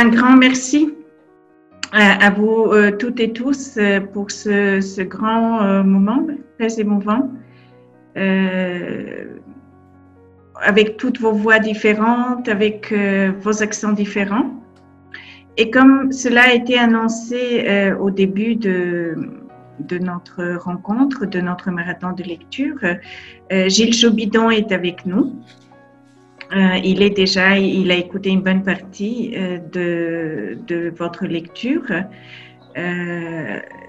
un grand merci à vous toutes et tous pour ce grand moment très émouvant, avec toutes vos voix différentes, avec vos accents différents. Et comme cela a été annoncé au début de notre rencontre, de notre marathon de lecture, Gilles Jobidon est avec nous. Il a écouté une bonne partie de votre lecture.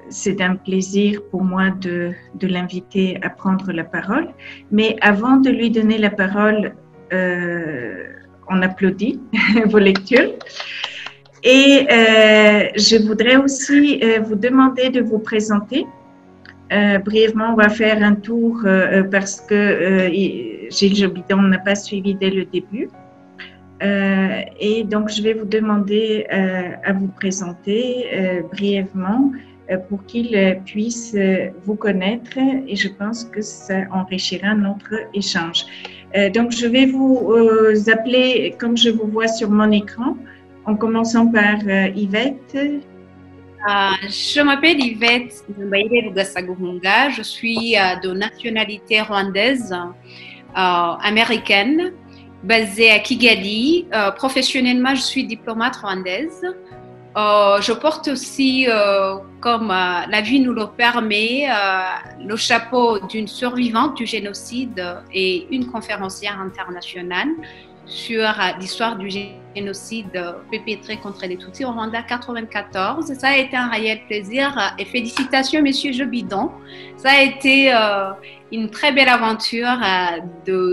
C'est un plaisir pour moi de l'inviter à prendre la parole. Mais avant de lui donner la parole, on applaudit vos lectures. Et je voudrais aussi vous demander de vous présenter. Brièvement, on va faire un tour parce que Gilles Jobidon n'a pas suivi dès le début. Et donc, je vais vous demander à vous présenter brièvement pour qu'il puisse vous connaître et je pense que ça enrichira notre échange. Donc, je vais vous appeler comme je vous vois sur mon écran, en commençant par Yvette. Je m'appelle Yvette Mbaïre Rugasaguhunga. Je suis de nationalité rwandaise, américaine, basée à Kigali. Professionnellement, je suis diplomate rwandaise. Je porte aussi, comme la vie nous le permet, le chapeau d'une survivante du génocide et une conférencière internationale sur l'histoire du génocide perpétré contre les Tutsis au Rwanda 1994. Ça a été un réel plaisir et félicitations, Monsieur Jobidon. Ça a été une très belle aventure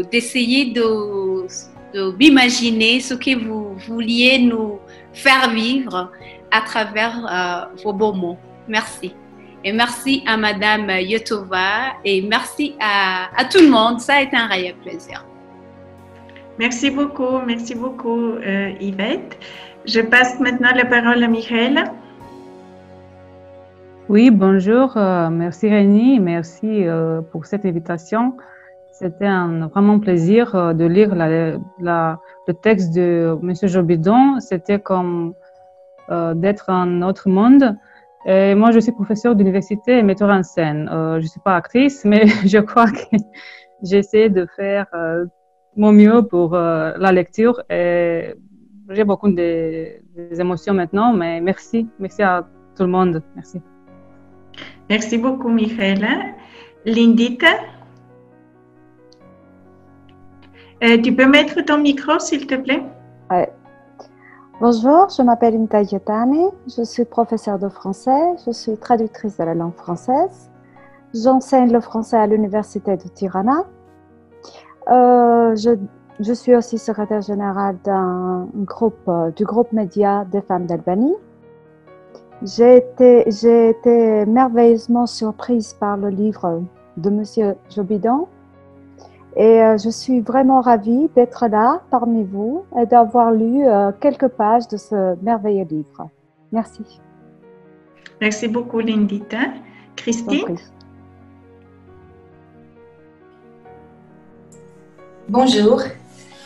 d'essayer de m'imaginer ce que vous vouliez nous faire vivre à travers vos beaux mots. Merci. Et merci à Madame Yotova et merci à tout le monde. Ça a été un réel plaisir. Merci beaucoup Yvette. Je passe maintenant la parole à Michael. Oui, bonjour. Merci Rénie, merci pour cette invitation. C'était un vraiment plaisir de lire le texte de M. Jobidon. C'était comme d'être dans un autre monde. Et moi, je suis professeure d'université et metteur en scène. Je ne suis pas actrice, mais je crois que j'essaie de faire mon mieux pour la lecture. Et j'ai beaucoup des émotions maintenant, mais merci à tout le monde. Merci. Merci beaucoup, Michaela. Lindita, tu peux mettre ton micro, s'il te plaît? Ouais. Bonjour, je m'appelle Inta Yotani, je suis professeure de français, je suis traductrice de la langue française. J'enseigne le français à l'université de Tirana. Je suis aussi secrétaire générale du groupe média des femmes d'Albanie. J'ai été merveilleusement surprise par le livre de Monsieur Jobidon et je suis vraiment ravie d'être là parmi vous et d'avoir lu quelques pages de ce merveilleux livre. Merci. Merci beaucoup, Lindita. Christine? Bonjour,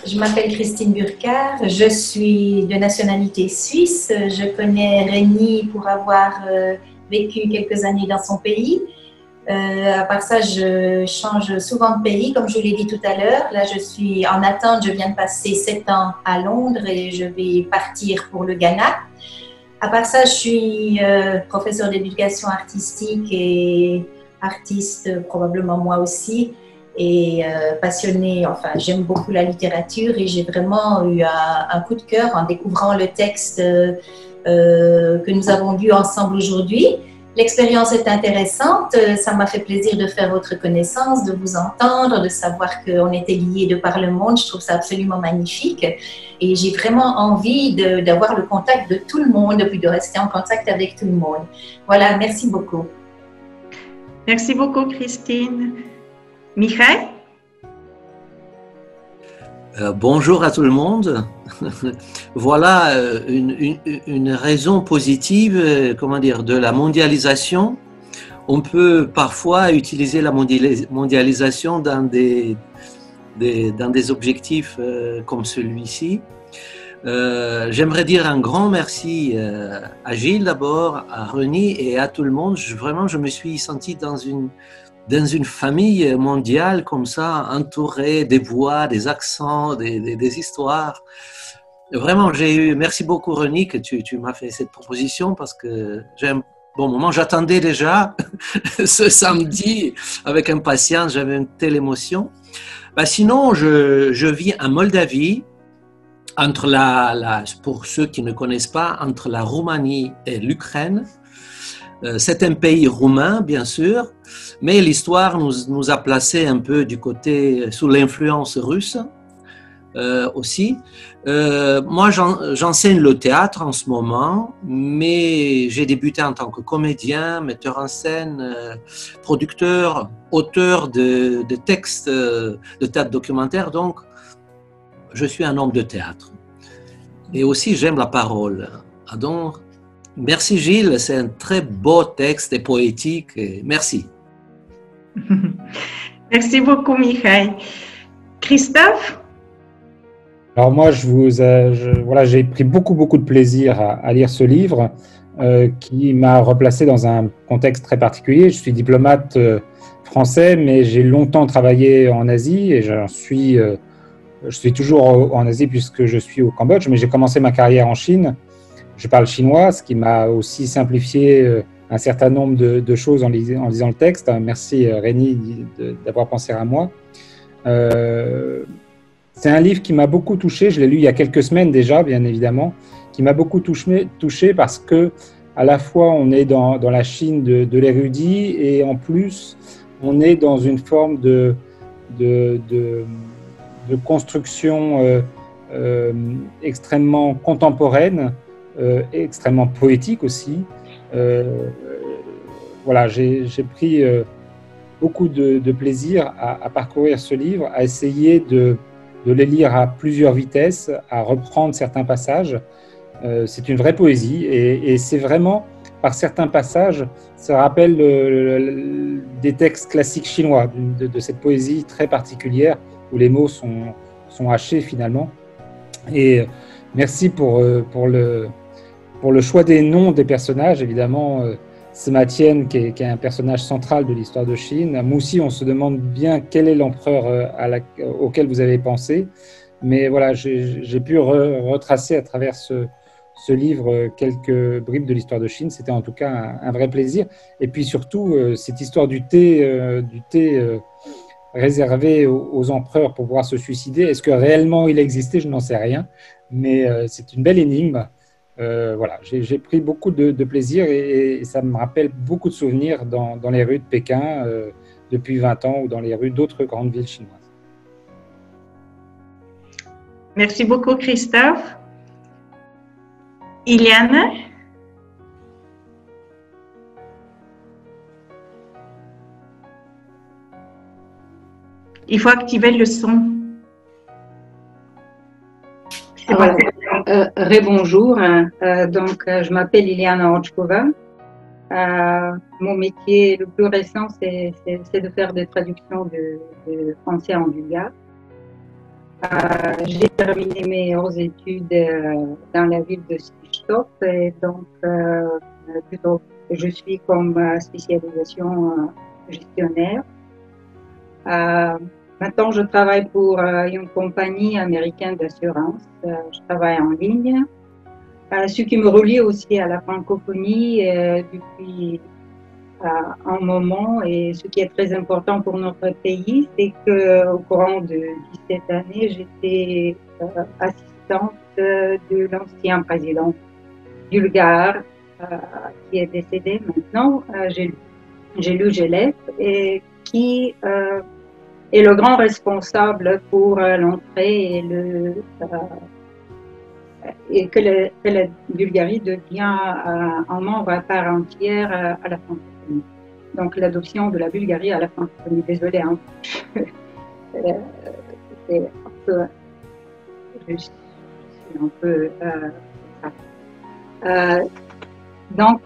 je m'appelle Christine Burkhardt, je suis de nationalité suisse. Je connais Rénie pour avoir vécu quelques années dans son pays. À part ça, je change souvent de pays, comme je vous l'ai dit tout à l'heure. Là, je suis en attente, je viens de passer 7 ans à Londres et je vais partir pour le Ghana. À part ça, je suis professeure d'éducation artistique et artiste, probablement moi aussi. Et passionnée, enfin j'aime beaucoup la littérature et j'ai vraiment eu un coup de cœur en découvrant le texte que nous avons lu ensemble aujourd'hui. L'expérience est intéressante, ça m'a fait plaisir de faire votre connaissance, de vous entendre, de savoir qu'on était liés de par le monde, je trouve ça absolument magnifique et j'ai vraiment envie d'avoir le contact de tout le monde, puis de rester en contact avec tout le monde. Voilà, merci beaucoup. Merci beaucoup Christine. Michael? Bonjour à tout le monde. Voilà une raison positive, comment dire, de la mondialisation. On peut parfois utiliser la mondialisation dans des objectifs comme celui-ci. J'aimerais dire un grand merci à Gilles d'abord, à Reni et à tout le monde. Vraiment, je me suis senti dans une famille mondiale comme ça, entourée des voix, des accents, des histoires. Vraiment, merci beaucoup Reni que tu m'as fait cette proposition parce que j'ai un bon moment. J'attendais déjà ce samedi avec impatience, j'avais une telle émotion. Sinon, je vis en Moldavie, entre pour ceux qui ne connaissent pas, entre la Roumanie et l'Ukraine. C'est un pays roumain, bien sûr, mais l'histoire nous a placés un peu du côté, sous l'influence russe aussi. Moi, j'enseigne le théâtre en ce moment, mais j'ai débuté en tant que comédien, metteur en scène, producteur, auteur de textes de théâtre documentaire, donc je suis un homme de théâtre. Et aussi, j'aime la parole. Donc, merci Gilles, c'est un très beau texte et poétique. Et merci. Merci beaucoup, Michael. Christophe? Alors moi, voilà, j'ai pris beaucoup de plaisir à lire ce livre qui m'a replacé dans un contexte très particulier. Je suis diplomate français, mais j'ai longtemps travaillé en Asie et je suis toujours en Asie puisque je suis au Cambodge, mais j'ai commencé ma carrière en Chine. Je parle chinois, ce qui m'a aussi simplifié un certain nombre de choses en lisant le texte. Merci Reni d'avoir pensé à moi. C'est un livre qui m'a beaucoup touché. Je l'ai lu il y a quelques semaines déjà, bien évidemment, qui m'a beaucoup touché parce que à la fois on est dans la Chine de l'érudit et en plus on est dans une forme de construction extrêmement contemporaine, extrêmement poétique aussi. Voilà, j'ai pris beaucoup de plaisir à parcourir ce livre, à essayer de les lire à plusieurs vitesses, à reprendre certains passages. C'est une vraie poésie et c'est vraiment, par certains passages, ça rappelle des textes classiques chinois, de cette poésie très particulière où les mots sont hachés finalement. Et merci pour le choix des noms des personnages. Évidemment, Sima Tian, qui est un personnage central de l'histoire de Chine. À Moussi, on se demande bien quel est l'empereur auquel vous avez pensé. Mais voilà, j'ai pu retracer à travers ce livre quelques bribes de l'histoire de Chine. C'était en tout cas un vrai plaisir. Et puis surtout, cette histoire du thé réservé aux empereurs pour pouvoir se suicider. Est-ce que réellement il existait? Je n'en sais rien. Mais c'est une belle énigme. Voilà, j'ai pris beaucoup de plaisir et ça me rappelle beaucoup de souvenirs dans les rues de Pékin depuis 20 ans ou dans les rues d'autres grandes villes chinoises. Merci beaucoup, Christophe. Iliana? Il faut activer le son. Voilà. Rebonjour. Donc, je m'appelle Iliana Ochkova. Mon métier le plus récent, c'est de faire des traductions de français en bulgare. J'ai terminé mes hautes études dans la ville de Svitskov et donc plutôt je suis comme spécialisation gestionnaire. Maintenant, je travaille pour une compagnie américaine d'assurance. Je travaille en ligne. Ce qui me relie aussi à la francophonie depuis un moment et ce qui est très important pour notre pays, c'est qu'au courant de 17 années, j'étais assistante de l'ancien président bulgare qui est décédé maintenant, Gelu Gelev, et qui est le grand responsable pour l'entrée et que la Bulgarie devient un membre à part entière à la francophonie. Donc l'adoption de la Bulgarie à la francophonie. Désolée, hein. C'est un peu... Je suis un peu... donc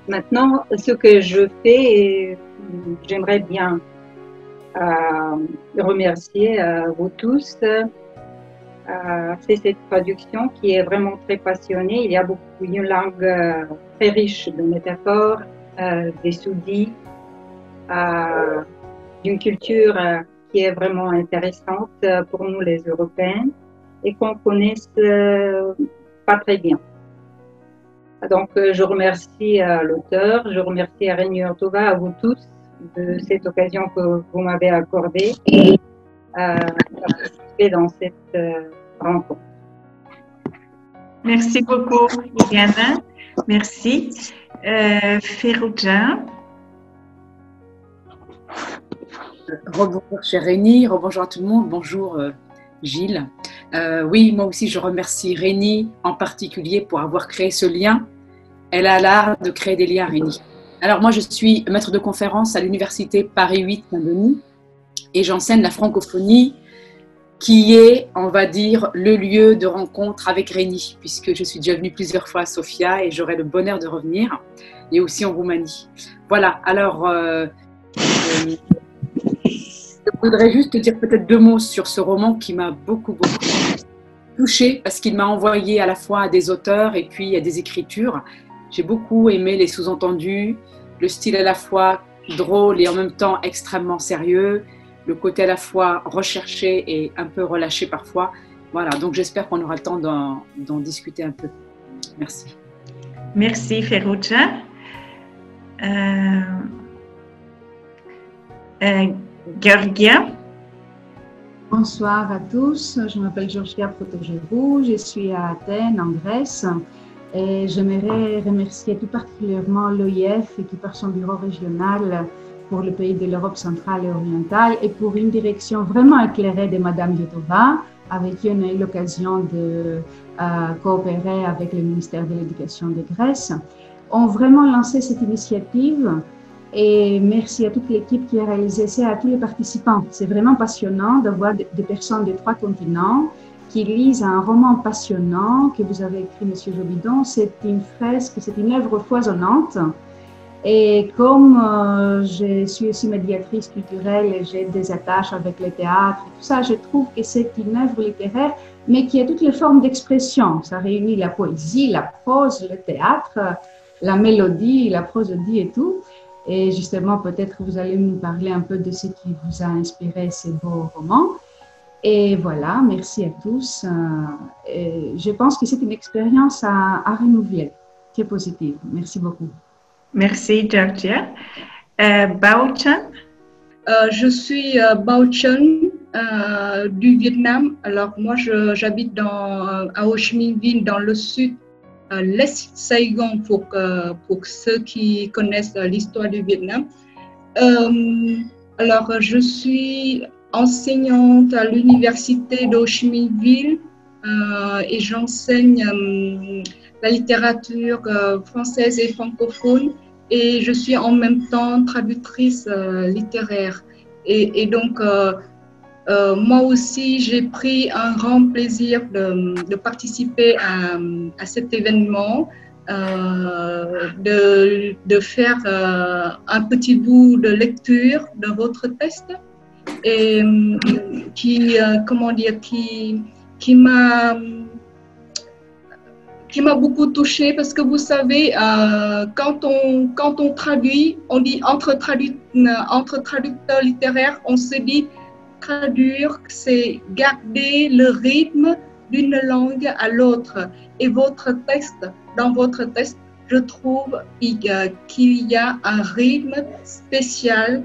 maintenant, ce que je fais, j'aimerais bien remercier vous tous fait cette traduction qui est vraiment très passionnée. Il y a une langue très riche de métaphores, des sous-dits, d'une culture qui est vraiment intéressante pour nous les Européens et qu'on ne connaisse pas très bien. Donc, je remercie l'auteur, je remercie Réni Ortova, à vous tous, de cette occasion que vous m'avez accordée de participer dans cette rencontre. Merci beaucoup, Liliana. Merci. Ferouja. Rebonjour, cher Réni. Rebonjour à tout le monde. Bonjour, Gilles. Oui, moi aussi, je remercie Réni en particulier pour avoir créé ce lien. Elle a l'art de créer des liens, Réni. Alors, moi, je suis maître de conférence à l'université Paris 8 Saint-Denis et j'enseigne la francophonie qui est, on va dire, le lieu de rencontre avec Réni, puisque je suis déjà venue plusieurs fois à Sofia et j'aurai le bonheur de revenir, et aussi en Roumanie. Voilà, alors, je voudrais juste te dire peut-être 2 mots sur ce roman qui m'a beaucoup touchée, parce qu'il m'a envoyé à la fois à des auteurs et puis à des écritures. J'ai beaucoup aimé les sous-entendus, le style à la fois drôle et en même temps extrêmement sérieux, le côté à la fois recherché et un peu relâché parfois. Voilà, donc j'espère qu'on aura le temps d'en discuter un peu. Merci. Merci, Ferouja. Georgia. Bonsoir à tous, je m'appelle Georgia Protogeru, je suis à Athènes, en Grèce, et j'aimerais remercier tout particulièrement l'OIF qui par son bureau régional pour le pays de l'Europe centrale et orientale et pour une direction vraiment éclairée de Madame Yotova, avec qui on a eu l'occasion de coopérer avec le ministère de l'Éducation de Grèce, ont vraiment lancé cette initiative. Et merci à toute l'équipe qui a réalisé ça, à tous les participants. C'est vraiment passionnant d'avoir des personnes de 3 continents qui lisent un roman passionnant que vous avez écrit, Monsieur Jobidon. C'est une fresque, c'est une œuvre foisonnante. Et comme je suis aussi médiatrice culturelle et j'ai des attaches avec le théâtre et tout ça, je trouve que c'est une œuvre littéraire, mais qui a toutes les formes d'expression. Ça réunit la poésie, la prose, le théâtre, la mélodie, la prosodie et tout. Et justement, peut-être que vous allez nous parler un peu de ce qui vous a inspiré ces beaux romans. Et voilà, merci à tous. Et je pense que c'est une expérience à renouveler, qui est positive. Merci beaucoup. Merci, Georgia. Bao Chan. Je suis Bao Chan du Vietnam. Alors, moi, j'habite à Ho Chi Minh Ville, dans le sud. L'Est Saigon pour ceux qui connaissent l'histoire du Vietnam. Alors, je suis enseignante à l'université de Ho Chi Minh Ville et j'enseigne la littérature française et francophone et je suis en même temps traductrice littéraire. Et donc, moi aussi, j'ai pris un grand plaisir de participer à cet événement, de faire un petit bout de lecture de votre texte et qui m'a beaucoup touchée parce que vous savez, quand on traduit, on dit entre traducteurs littéraires, on se dit traduire, c'est garder le rythme d'une langue à l'autre. Et dans votre texte, je trouve qu'il y a un rythme spécial,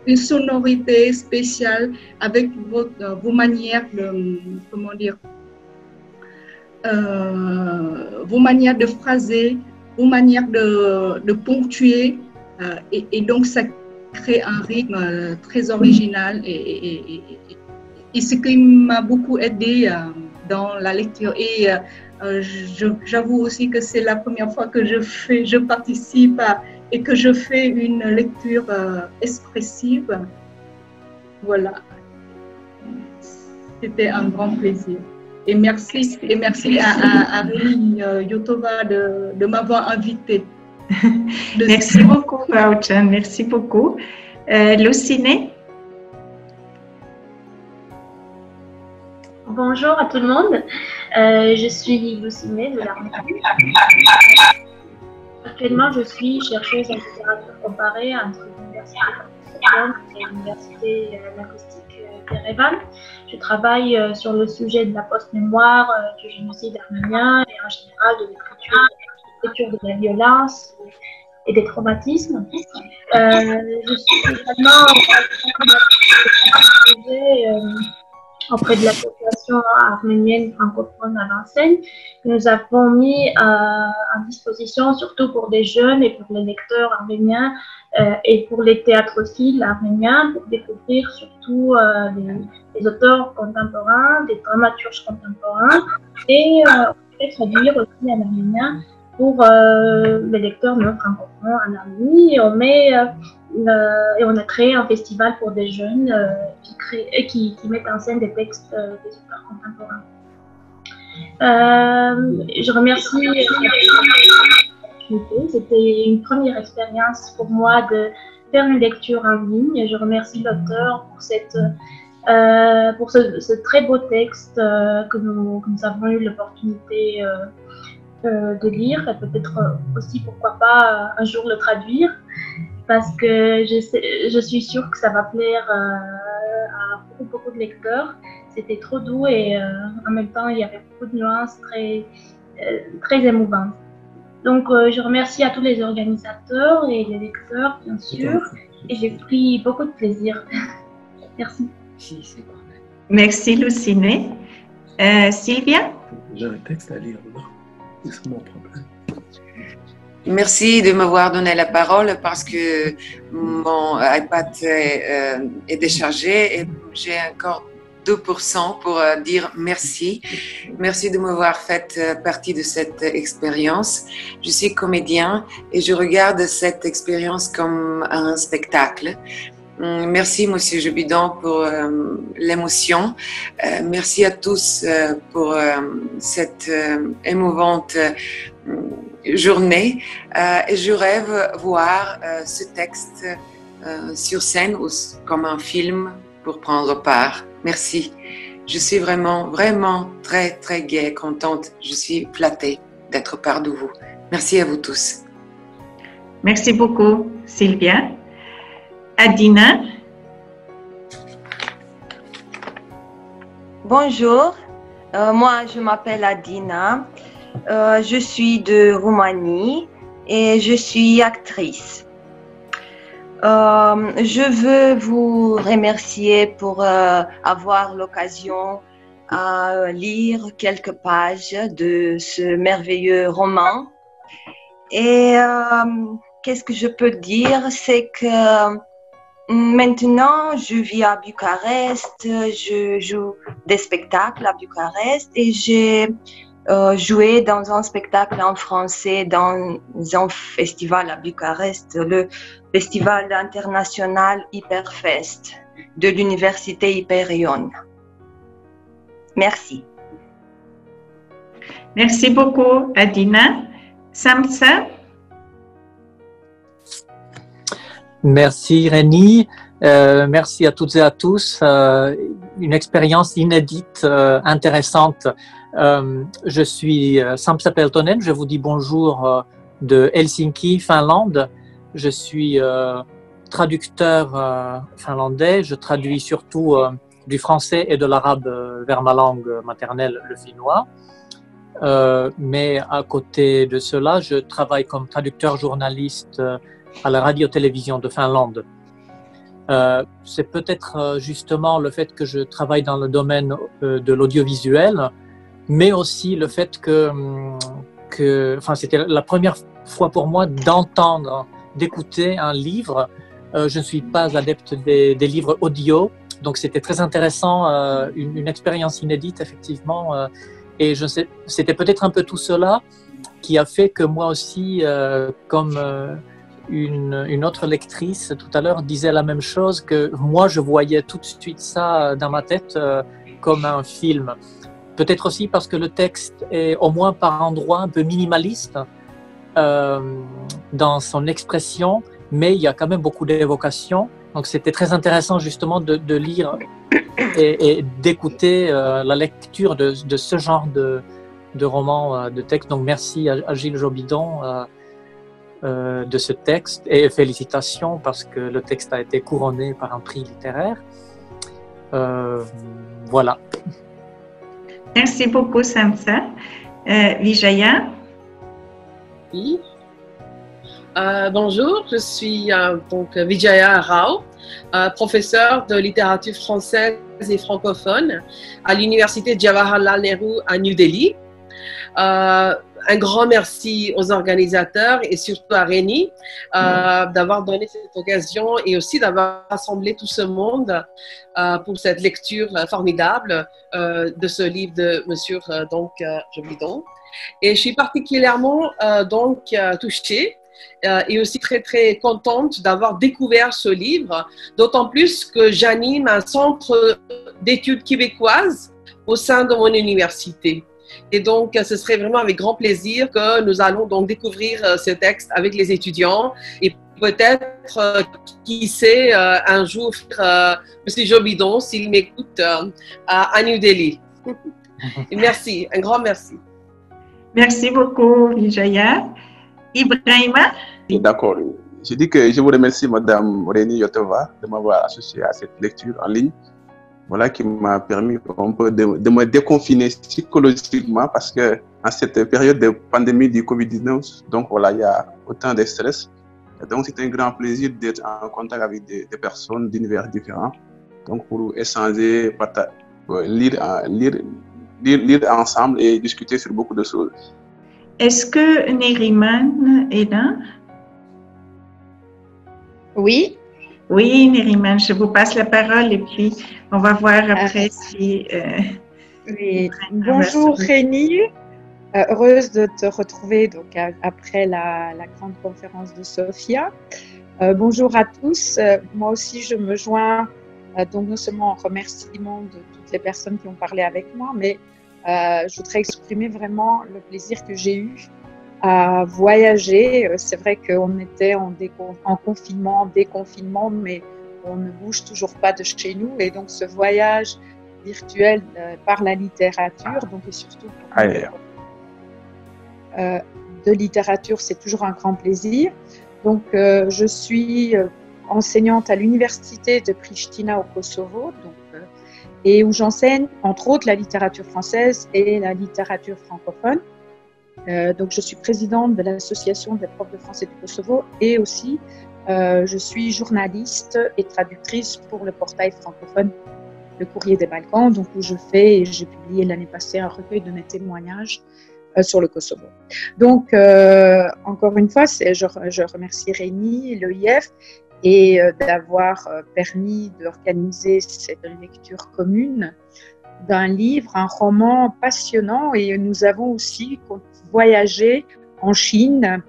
une sonorité spéciale avec vos manières de, vos manières de phraser, vos manières de ponctuer. Et donc, ça crée un rythme très original et ce qui m'a beaucoup aidé dans la lecture. Et j'avoue aussi que c'est la première fois que je participe et que je fais une lecture expressive. Voilà. C'était un grand plaisir. Et merci à Réni Yotova de m'avoir invitée. Merci beaucoup, Bao-chan. Merci beaucoup. Luciné. Bonjour à tout le monde. Je suis Lucine de l'Arménie. Actuellement, je suis chercheuse en littérature comparée entre l'Université et l'Université linguistique d'Erevan. Je travaille sur le sujet de la post-mémoire du génocide arménien et en général de l'écriture de la violence et des traumatismes. Je suis également auprès de l'association arménienne francophone à l'enseigne, que nous avons mis à disposition, surtout pour des jeunes et pour les lecteurs arméniens et pour les théâtrophiles arméniens, pour découvrir surtout des auteurs contemporains, des dramaturges contemporains, et traduire aussi en arménien pour les lecteurs non francophones en Arménie. Et on a créé un festival pour des jeunes qui mettent en scène des textes des auteurs contemporains. Je remercie l'opportunité. C'était une première expérience pour moi de faire une lecture en ligne. Je remercie l'auteur pour ce très beau texte que nous avons eu l'opportunité de lire, et peut-être aussi, pourquoi pas, un jour le traduire, parce que je suis sûre que ça va plaire à beaucoup de lecteurs. C'était trop doux et en même temps, il y avait beaucoup de nuances très émouvantes. Donc, je remercie à tous les organisateurs et les lecteurs, bien sûr, et j'ai pris beaucoup de plaisir. Merci. Merci, Lucine. Sylvia? J'ai un texte à lire. C'est mon problème. Merci de m'avoir donné la parole parce que mon iPad est déchargé et j'ai encore 2% pour dire merci. Merci de m'avoir fait partie de cette expérience. Je suis comédien et je regarde cette expérience comme un spectacle. Merci, Monsieur Jobidon, pour l'émotion. Merci à tous pour cette émouvante journée. Et je rêve voir ce texte sur scène ou comme un film pour prendre part. Merci. Je suis vraiment très, très gaie, contente. Je suis flattée d'être part de vous. Merci à vous tous. Merci beaucoup, Sylvia. Adina? Bonjour, moi je m'appelle Adina, je suis de Roumanie et je suis actrice. Je veux vous remercier pour avoir l'occasion à lire quelques pages de ce merveilleux roman. Et qu'est-ce que je peux dire, c'est que maintenant, je vis à Bucarest, je joue des spectacles à Bucarest et j'ai joué dans un spectacle en français dans un festival à Bucarest, le Festival international Hyperfest de l'Université Hyperion. Merci. Merci beaucoup, Adina. Samsa? Merci Rénie, merci à toutes et à tous. Une expérience inédite, intéressante. Je suis Samsa Peltonen, je vous dis bonjour de Helsinki, Finlande. Je suis traducteur finlandais, je traduis surtout du français et de l'arabe vers ma langue maternelle, le finnois. Mais à côté de cela, je travaille comme traducteur journaliste à la radio-télévision de Finlande. C'est peut-être justement le fait que je travaille dans le domaine de l'audiovisuel, mais aussi le fait enfin, c'était la première fois pour moi d'entendre, d'écouter un livre. Je ne suis pas adepte des livres audio, donc c'était très intéressant, une expérience inédite effectivement. Et c'était peut-être un peu tout cela qui a fait que moi aussi, comme une autre lectrice tout à l'heure disait la même chose, que moi je voyais tout de suite ça dans ma tête comme un film. Peut-être aussi parce que le texte est au moins par endroits un peu minimaliste dans son expression, mais il y a quand même beaucoup d'évocations Donc c'était très intéressant justement de lire et d'écouter la lecture de ce genre de roman, de texte. Donc merci à Gilles Jobidon de ce texte et félicitations parce que le texte a été couronné par un prix littéraire. Voilà. Merci beaucoup, Samsa. Vijaya? Oui. Bonjour, je suis donc Vijaya Rao, professeure de littérature française et francophone à l'université Jawaharlal Nehru à New Delhi. Un grand merci aux organisateurs et surtout à Réni d'avoir donné cette occasion et aussi d'avoir rassemblé tout ce monde pour cette lecture formidable de ce livre de Monsieur Jobidon. Et je suis particulièrement touchée et aussi très très contente d'avoir découvert ce livre, d'autant plus que j'anime un centre d'études québécoises au sein de mon université. Et donc, ce serait vraiment avec grand plaisir que nous allons donc découvrir ce texte avec les étudiants et peut-être, qui sait, un jour, M. Jobidon, s'il m'écoute, à New Delhi. Merci, un grand merci. Merci beaucoup, Vijaya. Ibrahima? D'accord. Je dis que je vous remercie, Madame Réni Yotova, de m'avoir associé à cette lecture en ligne. Voilà, qui m'a permis un peu de me déconfiner psychologiquement parce que en cette période de pandémie du Covid-19, donc voilà, il y a autant de stress. Et donc, c'est un grand plaisir d'être en contact avec des personnes d'univers différents. Donc, pour échanger, lire ensemble et discuter sur beaucoup de choses. Est-ce que Neriman est là? Oui. Oui, Neriman, je vous passe la parole et puis on va voir après si... Oui. Bonjour Réni, heureuse de te retrouver donc, après la grande conférence de Sophia. Bonjour à tous, moi aussi je me joins donc non seulement en remerciement de toutes les personnes qui ont parlé avec moi, mais je voudrais exprimer vraiment le plaisir que j'ai eu à voyager. C'est vrai qu'on était en confinement, déconfinement, mais on ne bouge toujours pas de chez nous. Et donc, ce voyage virtuel par la littérature, donc et surtout de littérature, c'est toujours un grand plaisir. Donc, je suis enseignante à l'université de Pristina au Kosovo, donc, et où j'enseigne entre autres la littérature française et la littérature francophone. Donc, je suis présidente de l'association des profs de français du Kosovo et aussi je suis journaliste et traductrice pour le portail francophone Le Courrier des Balkans, donc où j'ai publié l'année passée un recueil de mes témoignages sur le Kosovo. Donc, encore une fois, je remercie Réni, l'EIF, et d'avoir permis d'organiser cette lecture commune d'un livre, un roman passionnant. Et nous avons aussi voyagé en Chine,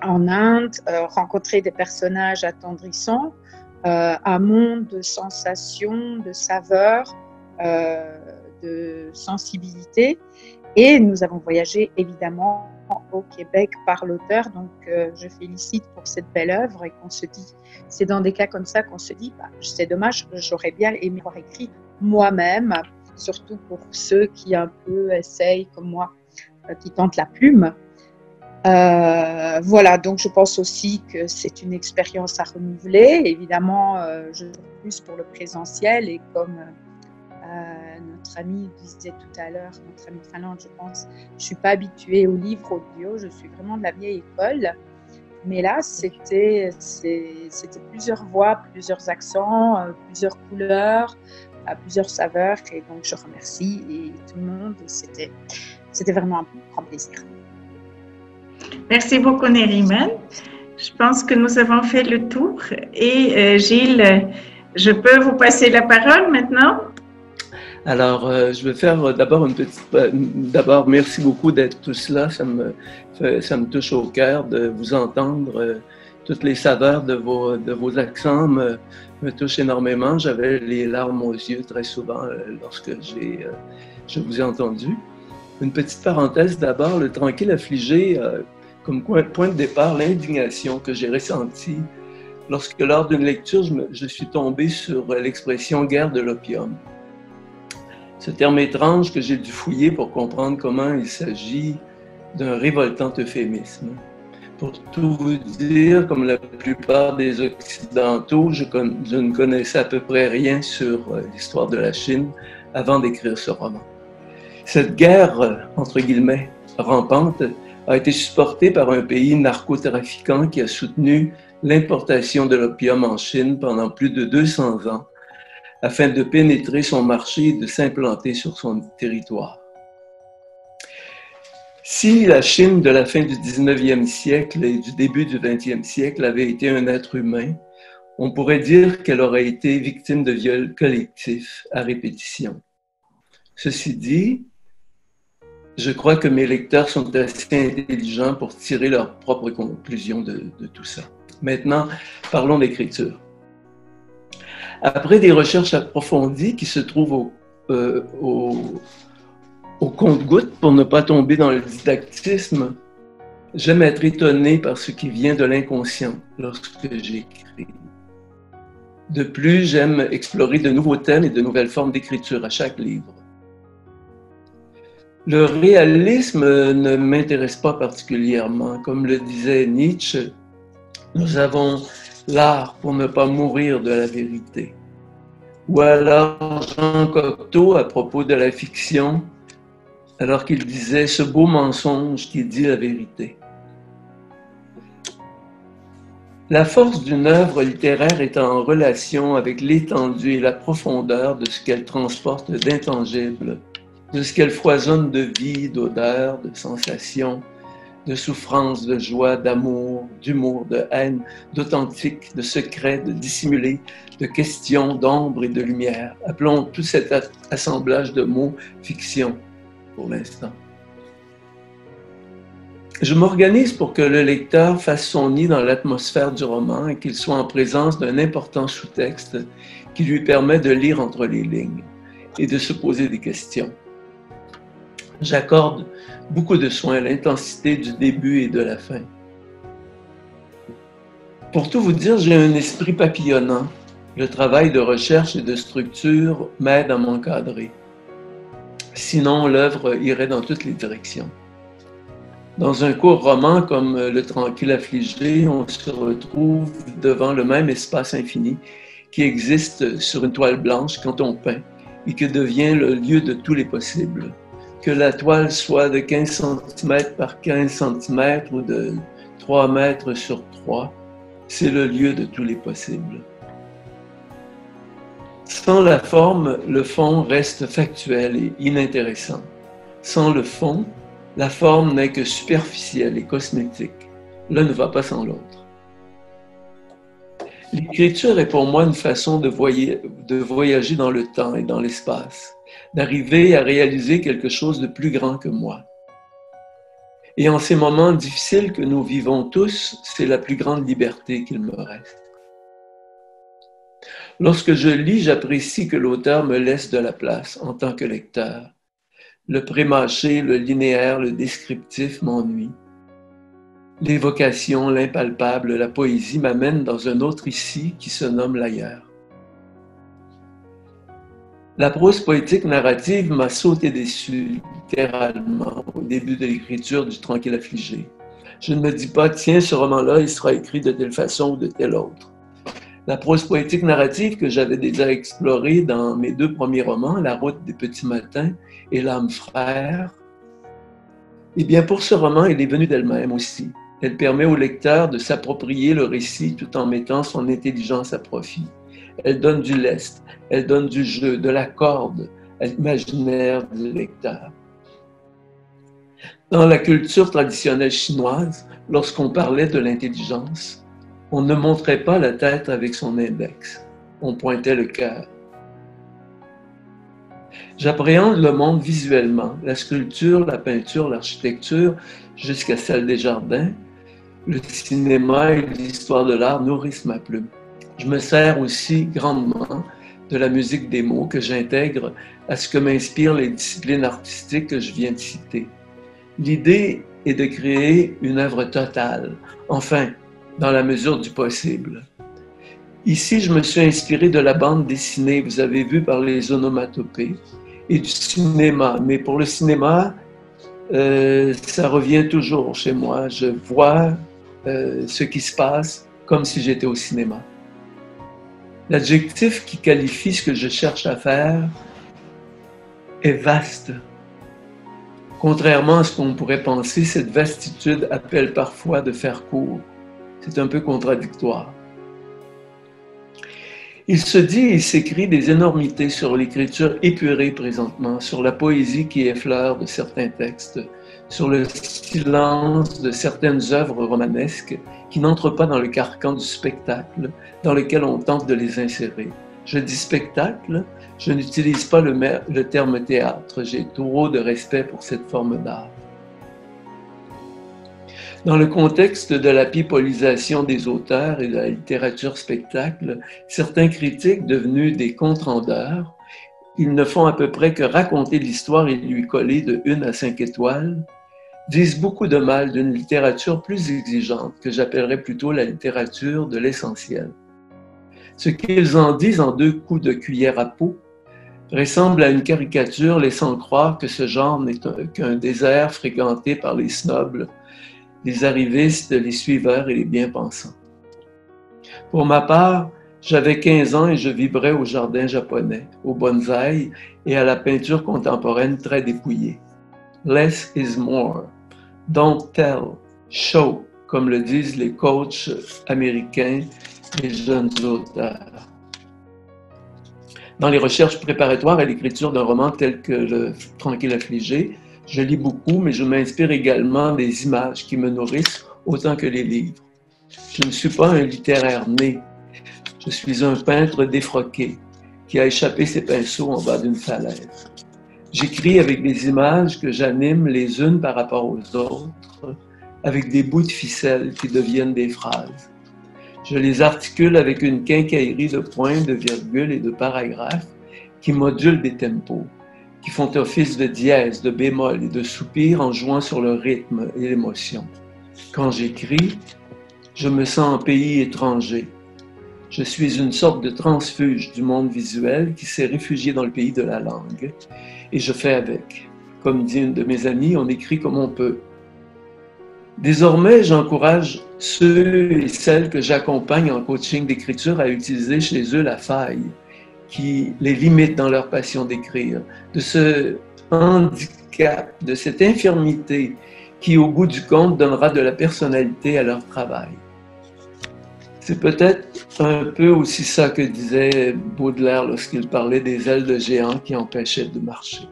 en Inde, rencontré des personnages attendrissants, un monde de sensations, de saveurs, de sensibilité. Et nous avons voyagé évidemment au Québec par l'auteur, donc je félicite pour cette belle œuvre et qu'on se dit, c'est dans des cas comme ça qu'on se dit, c'est dommage, j'aurais bien aimé avoir écrit moi-même, surtout pour ceux qui un peu essayent comme moi, qui tentent la plume. Voilà, donc je pense aussi que c'est une expérience à renouveler. Évidemment, je suis plus pour le présentiel et comme notre ami disait tout à l'heure, notre ami de Finlande, je pense, je ne suis pas habituée aux livres audio, je suis vraiment de la vieille école. Mais là, c'était plusieurs voix, plusieurs accents, plusieurs couleurs, plusieurs saveurs. Et donc, je remercie tout le monde. C'était vraiment un grand plaisir. Merci beaucoup, Neriman. Je pense que nous avons fait le tour. Et Gilles, je peux vous passer la parole maintenant? Alors, je vais faire d'abord d'abord, merci beaucoup d'être tous là. Ça me touche au cœur de vous entendre. Toutes les saveurs de vos accents me touchent énormément. J'avais les larmes aux yeux très souvent lorsque je vous ai entendu. Une petite parenthèse d'abord, le tranquille affligé, comme point de départ, l'indignation que j'ai ressentie lorsque lors d'une lecture, je suis tombé sur l'expression « guerre de l'opium ». Ce terme étrange que j'ai dû fouiller pour comprendre comment il s'agit d'un révoltant euphémisme. Pour tout vous dire, comme la plupart des Occidentaux, je ne connaissais à peu près rien sur l'histoire de la Chine avant d'écrire ce roman. Cette guerre, entre guillemets, rampante, a été supportée par un pays narcotrafiquant qui a soutenu l'importation de l'opium en Chine pendant plus de 200 ans, afin de pénétrer son marché et de s'implanter sur son territoire. Si la Chine de la fin du 19e siècle et du début du 20e siècle avait été un être humain, on pourrait dire qu'elle aurait été victime de viols collectifs à répétition. Ceci dit, je crois que mes lecteurs sont assez intelligents pour tirer leurs propres conclusions de tout ça. Maintenant, parlons d'écriture. Après des recherches approfondies qui se trouvent au compte-gouttes pour ne pas tomber dans le didactisme, j'aime être étonné par ce qui vient de l'inconscient lorsque j'écris. De plus, j'aime explorer de nouveaux thèmes et de nouvelles formes d'écriture à chaque livre. Le réalisme ne m'intéresse pas particulièrement. Comme le disait Nietzsche, nous avons l'art pour ne pas mourir de la vérité. Ou alors Jean Cocteau à propos de la fiction, alors qu'il disait « ce beau mensonge qui dit la vérité ». La force d'une œuvre littéraire est en relation avec l'étendue et la profondeur de ce qu'elle transporte d'intangible, de ce qu'elle foisonne de vie, d'odeurs, de sensations, de souffrance, de joie, d'amour, d'humour, de haine, d'authentique, de secret, de dissimulé, de questions, d'ombre et de lumière. Appelons tout cet assemblage de mots fiction pour l'instant. Je m'organise pour que le lecteur fasse son nid dans l'atmosphère du roman et qu'il soit en présence d'un important sous-texte qui lui permet de lire entre les lignes et de se poser des questions. J'accorde beaucoup de soin à l'intensité du début et de la fin. Pour tout vous dire, j'ai un esprit papillonnant. Le travail de recherche et de structure m'aide à m'encadrer. Sinon, l'œuvre irait dans toutes les directions. Dans un court roman comme Le Tranquille Affligé, on se retrouve devant le même espace infini qui existe sur une toile blanche quand on peint et qui devient le lieu de tous les possibles. Que la toile soit de 15 cm par 15 cm ou de 3 mètres sur 3, c'est le lieu de tous les possibles. Sans la forme, le fond reste factuel et inintéressant. Sans le fond, la forme n'est que superficielle et cosmétique. L'un ne va pas sans l'autre. L'écriture est pour moi une façon de voyager dans le temps et dans l'espace, d'arriver à réaliser quelque chose de plus grand que moi. Et en ces moments difficiles que nous vivons tous, c'est la plus grande liberté qu'il me reste. Lorsque je lis, j'apprécie que l'auteur me laisse de la place en tant que lecteur. Le prémâché, le linéaire, le descriptif m'ennuient. L'évocation, l'impalpable, la poésie m'amènent dans un autre ici qui se nomme l'ailleurs. La prose poétique narrative m'a sauté dessus, littéralement, au début de l'écriture du Tranquille Affligé. Je ne me dis pas, tiens, ce roman-là, il sera écrit de telle façon ou de telle autre. La prose poétique narrative que j'avais déjà explorée dans mes 2 premiers romans, La route des petits matins et L'âme frère, eh bien, pour ce roman, elle est venue d'elle-même aussi. Elle permet au lecteur de s'approprier le récit tout en mettant son intelligence à profit. Elle donne du lest, elle donne du jeu, de la corde à l'imaginaire du lecteur. Dans la culture traditionnelle chinoise, lorsqu'on parlait de l'intelligence, on ne montrait pas la tête avec son index, on pointait le cœur. J'appréhende le monde visuellement, la sculpture, la peinture, l'architecture, jusqu'à celle des jardins. Le cinéma et l'histoire de l'art nourrissent ma plume. Je me sers aussi grandement de la musique des mots que j'intègre à ce que m'inspirent les disciplines artistiques que je viens de citer. L'idée est de créer une œuvre totale, enfin, dans la mesure du possible. Ici, je me suis inspiré de la bande dessinée, vous avez vu, par les onomatopées, et du cinéma. Mais pour le cinéma, ça revient toujours chez moi. Je vois ce qui se passe comme si j'étais au cinéma. L'adjectif qui qualifie ce que je cherche à faire est vaste. Contrairement à ce qu'on pourrait penser, cette vastitude appelle parfois de faire court. C'est un peu contradictoire. Il se dit et s'écrit des énormités sur l'écriture épurée présentement, sur la poésie qui effleure de certains textes, sur le silence de certaines œuvres romanesques qui n'entrent pas dans le carcan du spectacle dans lequel on tente de les insérer. Je dis spectacle, je n'utilise pas le terme théâtre, j'ai trop de respect pour cette forme d'art. Dans le contexte de la pipolisation des auteurs et de la littérature spectacle, certains critiques devenus des compte-rendeurs, ils ne font à peu près que raconter l'histoire et lui coller de 1 à 5 étoiles, disent beaucoup de mal d'une littérature plus exigeante, que j'appellerais plutôt la littérature de l'essentiel. Ce qu'ils en disent en 2 coups de cuillère à peau ressemble à une caricature laissant croire que ce genre n'est qu'un désert fréquenté par les snobs, les arrivistes, les suiveurs et les bien-pensants. Pour ma part, j'avais 15 ans et je vibrais au jardin japonais, au bonsaï et à la peinture contemporaine très dépouillée. Less is more. Don't tell. Show, comme le disent les coachs américains, les jeunes auteurs. Dans les recherches préparatoires à l'écriture d'un roman tel que Le Tranquille affligé, je lis beaucoup, mais je m'inspire également des images qui me nourrissent autant que les livres. Je ne suis pas un littéraire né. Je suis un peintre défroqué qui a échappé ses pinceaux en bas d'une falaise. J'écris avec des images que j'anime les unes par rapport aux autres, avec des bouts de ficelle qui deviennent des phrases. Je les articule avec une quincaillerie de points, de virgules et de paragraphes qui modulent des tempos, qui font office de dièse, de bémol et de soupir en jouant sur le rythme et l'émotion. Quand j'écris, je me sens en pays étranger. Je suis une sorte de transfuge du monde visuel qui s'est réfugié dans le pays de la langue, et je fais avec. Comme dit une de mes amies, on écrit comme on peut. Désormais, j'encourage ceux et celles que j'accompagne en coaching d'écriture à utiliser chez eux la faille qui les limite dans leur passion d'écrire, de ce handicap, de cette infirmité qui, au bout du compte, donnera de la personnalité à leur travail. C'est peut-être un peu aussi ça que disait Baudelaire lorsqu'il parlait des ailes de géant qui empêchaient de marcher.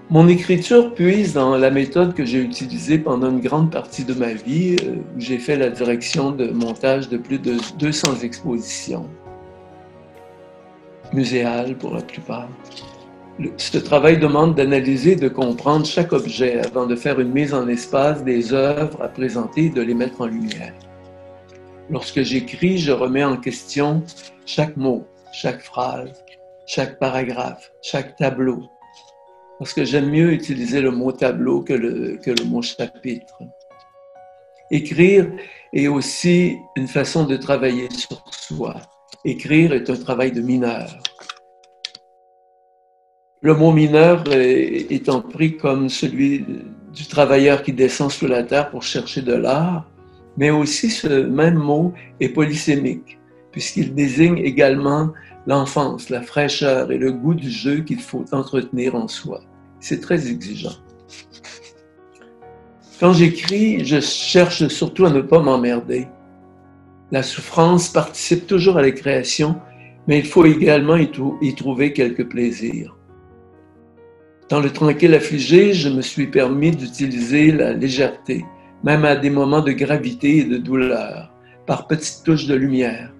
Mon écriture puise dans la méthode que j'ai utilisée pendant une grande partie de ma vie, où j'ai fait la direction de montage de plus de 200 expositions, muséales pour la plupart. Ce travail demande d'analyser et de comprendre chaque objet avant de faire une mise en espace des œuvres à présenter et de les mettre en lumière. Lorsque j'écris, je remets en question chaque mot, chaque phrase, chaque paragraphe, chaque tableau, parce que j'aime mieux utiliser le mot tableau que le mot chapitre. Écrire est aussi une façon de travailler sur soi. Écrire est un travail de mineur. Le mot mineur étant pris comme celui du travailleur qui descend sous la terre pour chercher de l'art, mais aussi ce même mot est polysémique, puisqu'il désigne également l'enfance, la fraîcheur et le goût du jeu qu'il faut entretenir en soi. C'est très exigeant. Quand j'écris, je cherche surtout à ne pas m'emmerder. La souffrance participe toujours à la création, mais il faut également y trouver quelques plaisirs. Dans Le Tranquille affligé, je me suis permis d'utiliser la légèreté, même à des moments de gravité et de douleur, par petites touches de lumière.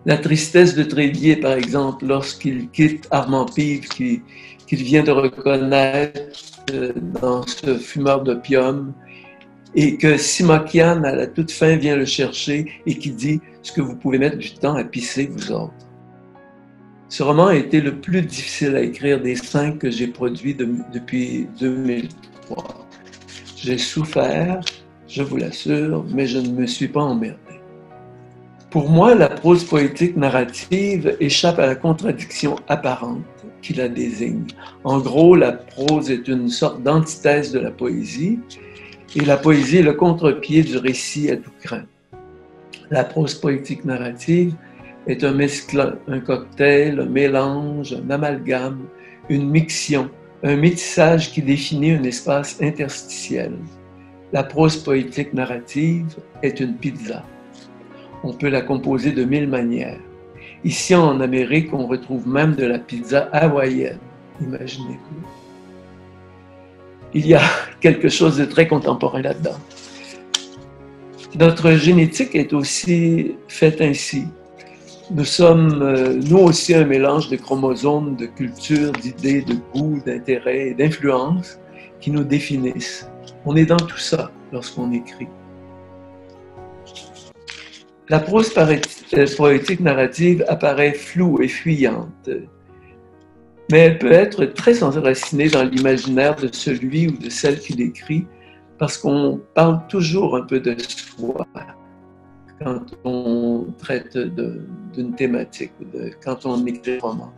La tristesse de Trévier, par exemple, lorsqu'il quitte Armand Pive, qu'il vient de reconnaître dans ce fumeur d'opium, et que Simokian, à la toute fin, vient le chercher et qui dit « ce que vous pouvez mettre du temps à pisser, vous autres ». Ce roman a été le plus difficile à écrire des 5 que j'ai produits depuis 2003. J'ai souffert, je vous l'assure, mais je ne me suis pas emmerdé. Pour moi, la prose poétique narrative échappe à la contradiction apparente qui la désigne. En gros, la prose est une sorte d'antithèse de la poésie, et la poésie est le contre-pied du récit à tout crin. La prose poétique narrative est un mesclun, un cocktail, un mélange, un amalgame, une mixion, un métissage qui définit un espace interstitiel. La prose poétique narrative est une pizza. On peut la composer de 1000 manières. Ici, en Amérique, on retrouve même de la pizza hawaïenne. Imaginez-vous. Il y a quelque chose de très contemporain là-dedans. Notre génétique est aussi faite ainsi. Nous sommes, nous aussi, un mélange de chromosomes, de cultures, d'idées, de goûts, d'intérêts et d'influences qui nous définissent. On est dans tout ça lorsqu'on écrit. La prose poétique narrative apparaît floue et fuyante, mais elle peut être très enracinée dans l'imaginaire de celui ou de celle qui l'écrit, parce qu'on parle toujours un peu de soi quand on traite d'une thématique, quand on écrit un roman.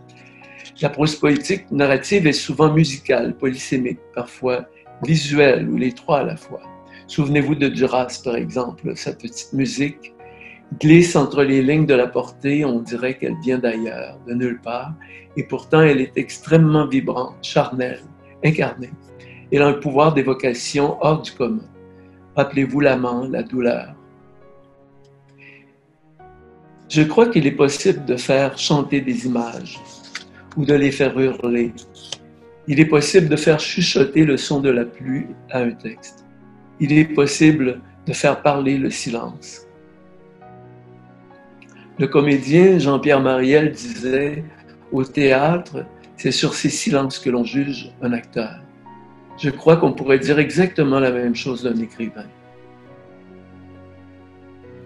La prose poétique narrative est souvent musicale, polysémique, parfois visuelle, ou les trois à la fois. Souvenez-vous de Duras, par exemple, sa petite musique glisse entre les lignes de la portée, on dirait qu'elle vient d'ailleurs, de nulle part, et pourtant elle est extrêmement vibrante, charnelle, incarnée. Elle a un pouvoir d'évocation hors du commun. Rappelez-vous l'amant, la douleur. Je crois qu'il est possible de faire chanter des images ou de les faire hurler. Il est possible de faire chuchoter le son de la pluie à un texte. Il est possible de faire parler le silence. Le comédien Jean-Pierre Mariel disait « Au théâtre, c'est sur ces silences que l'on juge un acteur ». Je crois qu'on pourrait dire exactement la même chose d'un écrivain.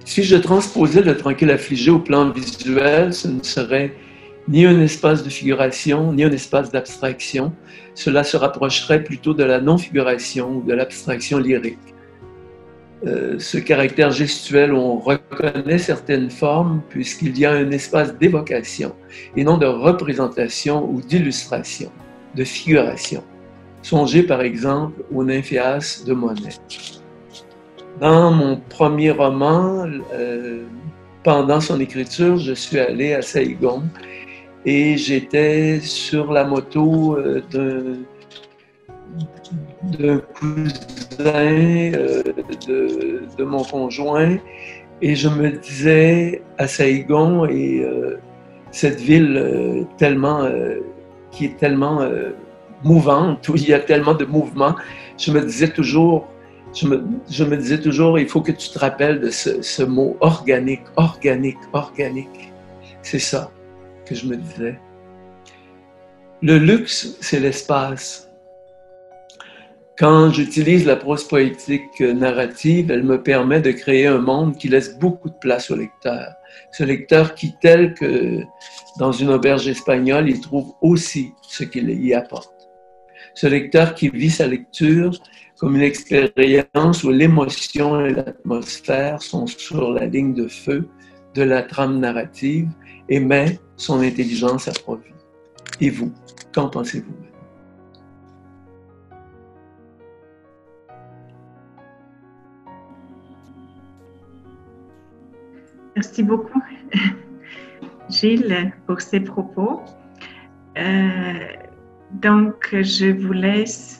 Si je transposais Le Tranquille affligé au plan visuel, ce ne serait ni un espace de figuration, ni un espace d'abstraction. Cela se rapprocherait plutôt de la non-figuration ou de l'abstraction lyrique. Ce caractère gestuel où on reconnaît certaines formes puisqu'il y a un espace d'évocation et non de représentation ou d'illustration, de figuration. Songez par exemple au Nymphéas de Monet. Dans mon premier roman, pendant son écriture, je suis allé à Saïgon et j'étais sur la moto d'un cousin de mon conjoint et je me disais à Saïgon et cette ville qui est tellement mouvante, où il y a tellement de mouvements, je me disais toujours, il faut que tu te rappelles de ce mot organique, organique, organique. C'est ça que je me disais. Le luxe, c'est l'espace. Quand j'utilise la prose poétique narrative, elle me permet de créer un monde qui laisse beaucoup de place au lecteur. Ce lecteur qui, tel que dans une auberge espagnole, il trouve aussi ce qu'il y apporte. Ce lecteur qui vit sa lecture comme une expérience où l'émotion et l'atmosphère sont sur la ligne de feu de la trame narrative et met son intelligence à profit. Et vous, qu'en pensez-vous? Merci beaucoup, Gilles, pour ces propos. Donc, je vous laisse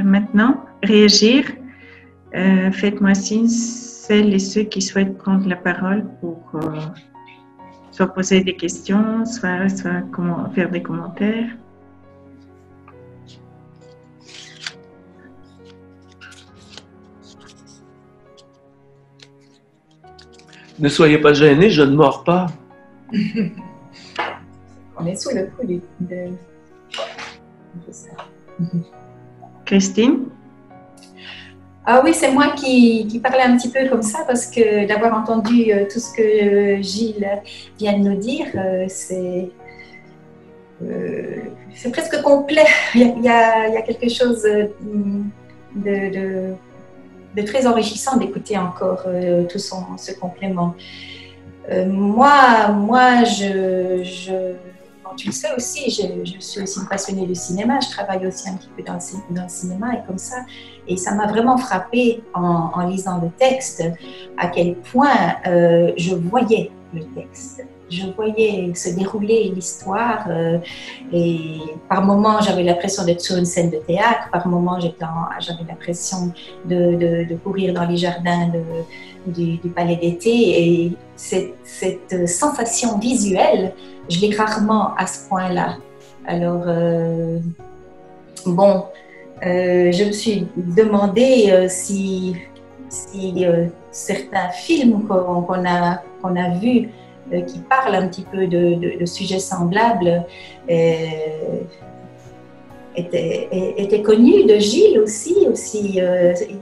maintenant réagir. Faites-moi signe, celles et ceux qui souhaitent prendre la parole pour soit poser des questions, soit faire des commentaires. Ne soyez pas gênés, je ne mords pas. On est sous le coup de ça. Christine? Ah oui, c'est moi qui parlais un petit peu comme ça parce que d'avoir entendu tout ce que Gilles vient de nous dire, c'est presque complet. Il y a quelque chose de très enrichissant d'écouter encore tout ce complément. Moi, bon, tu le sais aussi, je suis aussi une passionnée de cinéma. Je travaille aussi un petit peu dans le cinéma et comme ça. Et ça m'a vraiment frappée en lisant le texte, à quel point je voyais le texte. Je voyais se dérouler l'histoire et par moments j'avais l'impression d'être sur une scène de théâtre, par moments j'avais l'impression de courir dans les jardins du palais d'été et cette sensation visuelle, je l'ai rarement à ce point-là. Alors, bon, je me suis demandé si certains films qu'on a vus qui parlent un petit peu de sujets semblables était connu de Gilles aussi.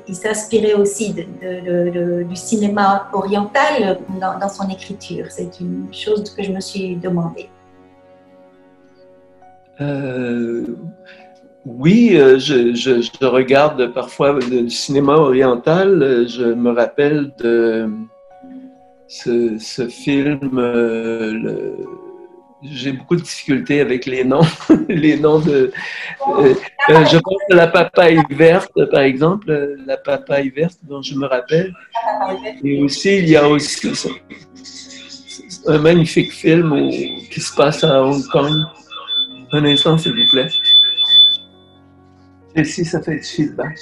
Il s'inspirait aussi du cinéma oriental dans son écriture. C'est une chose que je me suis demandé. Oui, je regarde parfois le cinéma oriental. Je me rappelle de ce film. J'ai beaucoup de difficultés avec les noms, les noms de. Je pense à La Papaye verte, par exemple, La Papaye verte, dont je me rappelle. Et aussi, il y a aussi un magnifique film qui se passe à Hong Kong. Un instant, s'il vous plaît. Et si ça fait du feedback.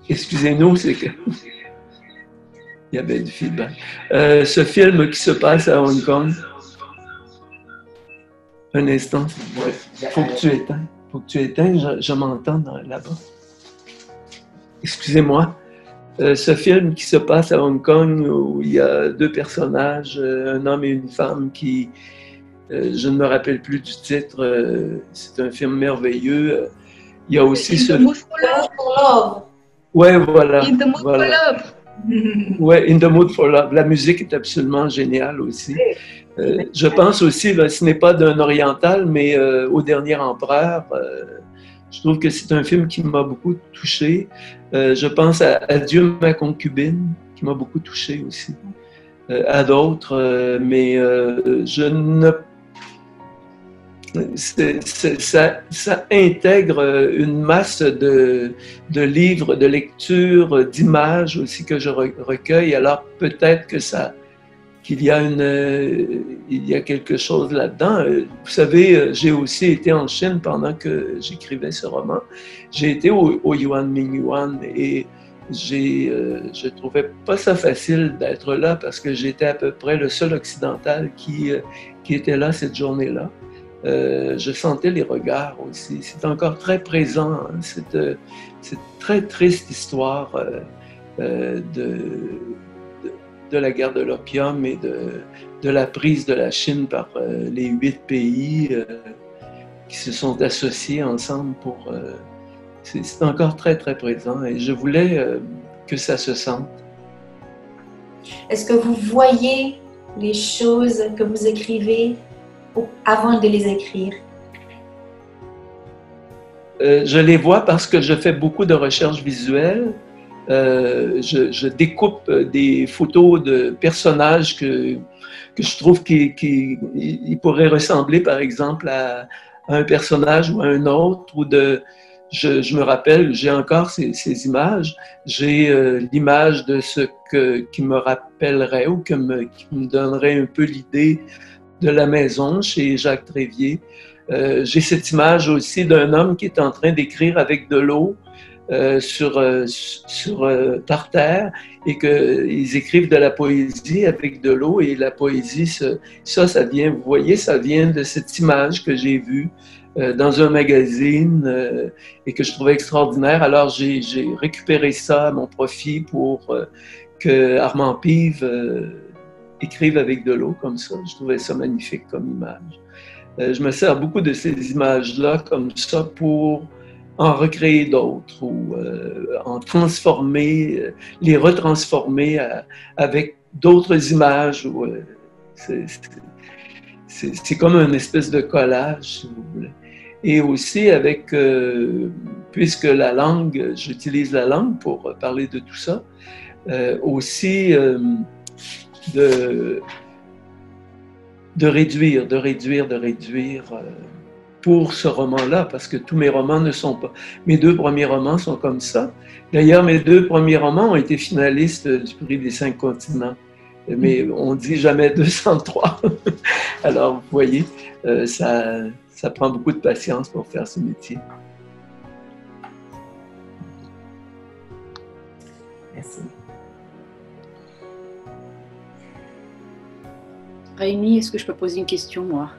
Excusez-nous, c'est que. Il y avait du feedback. Ce film qui se passe à Hong Kong. Un instant. Faut que tu éteignes. Faut que tu éteignes. Je m'entends là-bas. Excusez-moi. Ce film qui se passe à Hong Kong où il y a deux personnages, un homme et une femme qui... je ne me rappelle plus du titre. C'est un film merveilleux. Il y a aussi ce... In the Mood for Love. Ouais, voilà. In the Mood for Love. Ouais, In the Mood for Love. La musique est absolument géniale aussi. Je pense aussi, là, ce n'est pas d'un oriental, mais Au Dernier Empereur. Je trouve que c'est un film qui m'a beaucoup touché. Je pense à Adieu ma concubine, qui m'a beaucoup touché aussi. À d'autres, mais je ne... Ça intègre une masse de livres, de lectures, d'images aussi que je recueille. Alors peut-être que qu'il y a quelque chose là-dedans. Vous savez, j'ai aussi été en Chine pendant que j'écrivais ce roman. J'ai été au Yuan Ming Yuan et je trouvais pas ça facile d'être là parce que j'étais à peu près le seul occidental qui était là cette journée-là. Je sentais les regards aussi. C'est encore très présent, hein, cette très triste histoire de la guerre de l'opium et de la prise de la Chine par les 8 pays qui se sont associés ensemble pour... c'est encore très, très présent et je voulais que ça se sente. Est-ce que vous voyez les choses que vous écrivez avant de les écrire? Je les vois parce que je fais beaucoup de recherches visuelles. Je découpe des photos de personnages que je trouve qu'ils pourraient ressembler, par exemple, à un personnage ou à un autre. Je me rappelle, j'ai encore ces images. J'ai l'image de ce qui me rappellerait ou qui me donnerait un peu l'idée de la maison chez Jacques Trévier. J'ai cette image aussi d'un homme qui est en train d'écrire avec de l'eau sur tartare et qu'ils écrivent de la poésie avec de l'eau et la poésie, ça vient, vous voyez, ça vient de cette image que j'ai vue dans un magazine et que je trouvais extraordinaire. Alors j'ai récupéré ça à mon profit pour que Armand Pive écrive avec de l'eau comme ça. Je trouvais ça magnifique comme image. Je me sers beaucoup de ces images-là comme ça pour en recréer d'autres ou en transformer, les retransformer avec d'autres images. C'est comme une espèce de collage, si vous voulez. Et aussi avec, puisque la langue, j'utilise la langue pour parler de tout ça, aussi de réduire pour ce roman-là, parce que tous mes romans ne sont pas. Mes 2 premiers romans sont comme ça. D'ailleurs, mes 2 premiers romans ont été finalistes du prix des 5 continents. Mais on ne dit jamais 203. Alors, vous voyez, ça prend beaucoup de patience pour faire ce métier. Merci. Rémi, est-ce que je peux poser une question, moi?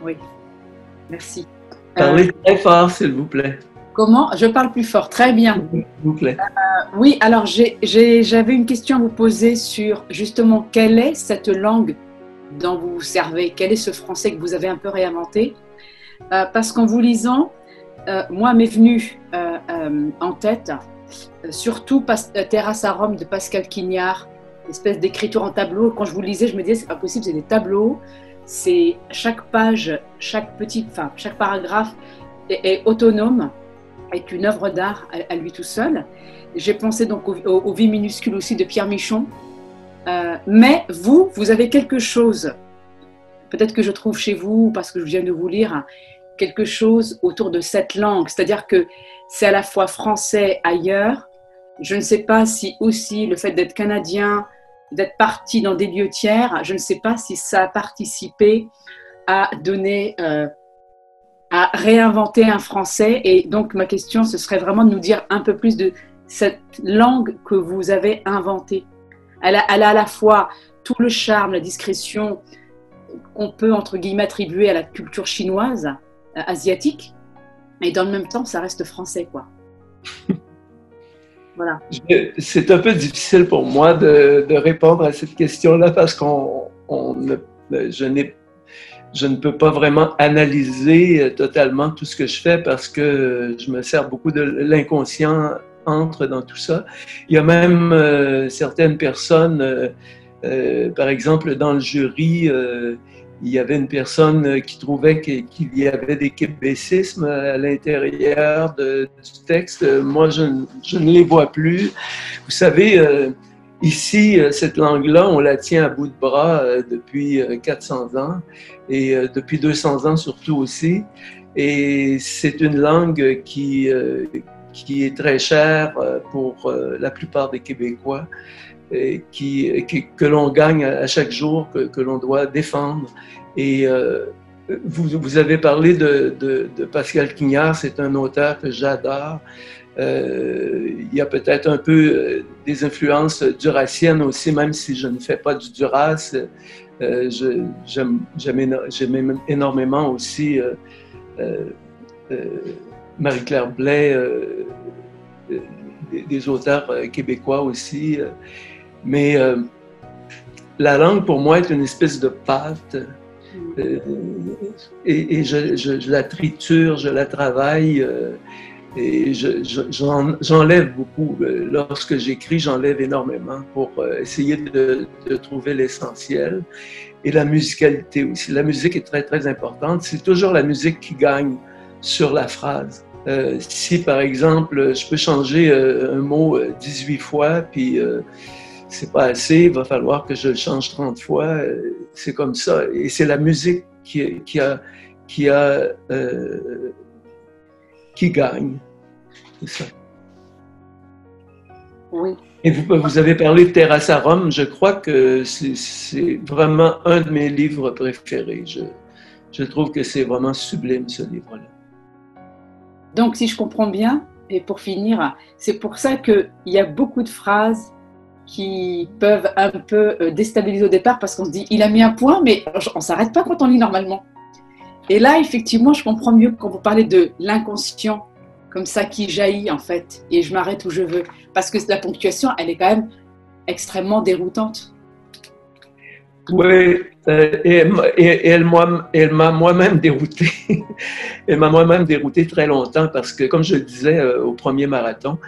Oui, merci. Parlez très fort, s'il vous plaît. Comment? Je parle plus fort, très bien. S'il vous plaît. Oui, alors j'avais une question à vous poser sur justement quelle est cette langue dont vous vous servez, quel est ce français que vous avez un peu réinventé, parce qu'en vous lisant, moi m'est venu en tête, surtout Terrasse à Rome de Pascal Quignard, espèce d'écriture en tableau. Quand je vous lisais, je me disais c'est pas possible, c'est des tableaux, c'est chaque page, chaque paragraphe est autonome, est une œuvre d'art à lui tout seul. J'ai pensé donc aux Vies minuscules aussi de Pierre Michon. Mais vous avez quelque chose, peut-être que je trouve chez vous, parce que je viens de vous lire, quelque chose autour de cette langue. C'est-à-dire que c'est à la fois français ailleurs. Je ne sais pas si aussi le fait d'être canadien, d'être parti dans des lieux tiers, je ne sais pas si ça a participé à donner, à réinventer un français. Et donc ma question, ce serait vraiment de nous dire un peu plus de cette langue que vous avez inventée. Elle a à la fois tout le charme, la discrétion qu'on peut, entre guillemets, attribuer à la culture chinoise, asiatique, et dans le même temps, ça reste français, quoi. Voilà. C'est un peu difficile pour moi de répondre à cette question-là parce que je ne peux pas vraiment analyser totalement tout ce que je fais parce que je me sers beaucoup de l'inconscient entre dans tout ça. Il y a même certaines personnes, par exemple dans le jury, il y avait une personne qui trouvait qu'il y avait des québécismes à l'intérieur du texte. Moi, je ne les vois plus. Vous savez, ici, cette langue-là, on la tient à bout de bras depuis 400 ans et depuis 200 ans surtout aussi. Et c'est une langue qui est très chère pour la plupart des Québécois. Que l'on gagne à chaque jour, que l'on doit défendre. Et vous avez parlé de Pascal Quignard, c'est un auteur que j'adore. Il y a peut-être un peu des influences duraciennes aussi, même si je ne fais pas du Duras. J'aime énormément aussi Marie-Claire Blais, des auteurs québécois aussi. Mais la langue, pour moi, est une espèce de pâte. Et je la triture, je la travaille. Et j'enlève beaucoup. Lorsque j'écris, j'enlève énormément pour essayer de trouver l'essentiel. Et la musicalité aussi. La musique est très, très importante. C'est toujours la musique qui gagne sur la phrase. Si, par exemple, je peux changer un mot 18 fois, puis c'est pas assez, il va falloir que je le change 30 fois. C'est comme ça. Et c'est la musique qui gagne. C'est ça. Oui. Et vous avez parlé de Terrasse à Rome. Je crois que c'est vraiment un de mes livres préférés. Je trouve que c'est vraiment sublime, ce livre-là. Donc, si je comprends bien, et pour finir, c'est pour ça qu'il y a beaucoup de phrases qui peuvent un peu déstabiliser au départ parce qu'on se dit, il a mis un point, mais on ne s'arrête pas quand on lit normalement. Et là, effectivement, je comprends mieux quand vous parlez de l'inconscient, comme ça, qui jaillit en fait, et je m'arrête où je veux. Parce que la ponctuation, elle est quand même extrêmement déroutante. Oui, et elle m'a moi-même dérouté. Elle m'a moi-même dérouté très longtemps parce que, comme je le disais au premier marathon,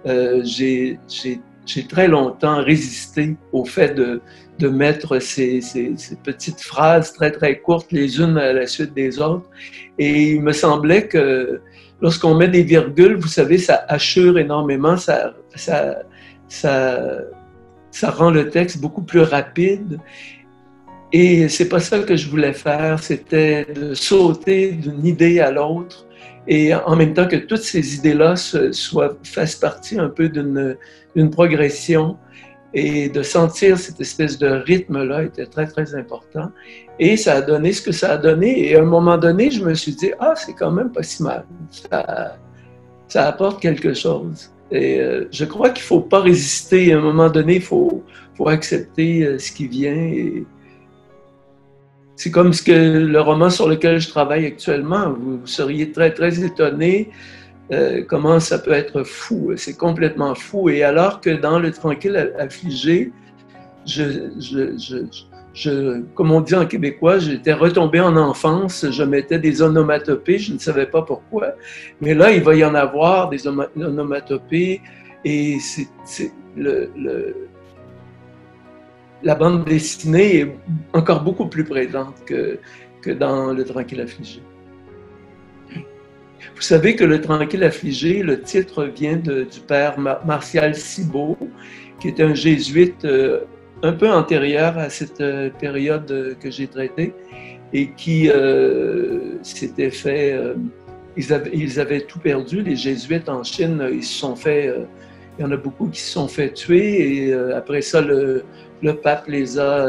j'ai très longtemps résisté au fait de mettre ces petites phrases très, très courtes les unes à la suite des autres. Et il me semblait que lorsqu'on met des virgules, vous savez, ça hachure énormément, ça rend le texte beaucoup plus rapide. Et c'est pas ça que je voulais faire, c'était de sauter d'une idée à l'autre et en même temps que toutes ces idées-là fassent partie un peu d'une progression et de sentir cette espèce de rythme-là était très, très important. Et ça a donné ce que ça a donné. Et à un moment donné, je me suis dit, ah, c'est quand même pas si mal. Ça apporte quelque chose. Et je crois qu'il ne faut pas résister. À un moment donné, il faut accepter ce qui vient. Et c'est comme le roman sur lequel je travaille actuellement. Vous seriez très, très étonné comment ça peut être fou. C'est complètement fou. Et alors que dans Le Tranquille affligé, comme on dit en québécois, j'étais retombé en enfance, je mettais des onomatopées, je ne savais pas pourquoi. Mais là, il va y en avoir des onomatopées et la bande dessinée est encore beaucoup plus présente que dans Le Tranquille affligé. Vous savez que Le Tranquille affligé, le titre vient du père Martial Cibaud, qui est un jésuite un peu antérieur à cette période que j'ai traitée et qui s'était fait... ils avaient tout perdu, les jésuites en Chine, ils se sont fait... il y en a beaucoup qui se sont fait tuer et après ça, le pape les a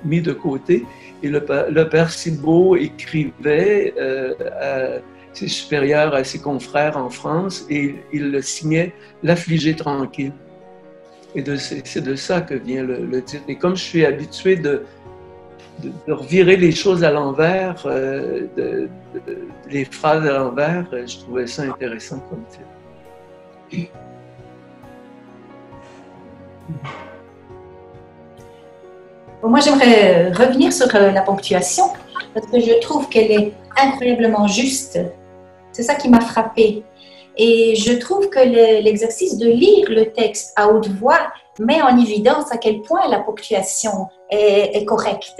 mis de côté. Et le père Cibaud écrivait à ses supérieurs, à ses confrères en France et il le signait « L'affligé tranquille ». Et c'est de ça que vient le titre. Et comme je suis habitué de revirer les choses à l'envers, les phrases à l'envers, je trouvais ça intéressant comme titre. Bon, moi, j'aimerais revenir sur la ponctuation parce que je trouve qu'elle est incroyablement juste. C'est ça qui m'a frappée. Et je trouve que l'exercice de lire le texte à haute voix met en évidence à quel point la ponctuation est correcte.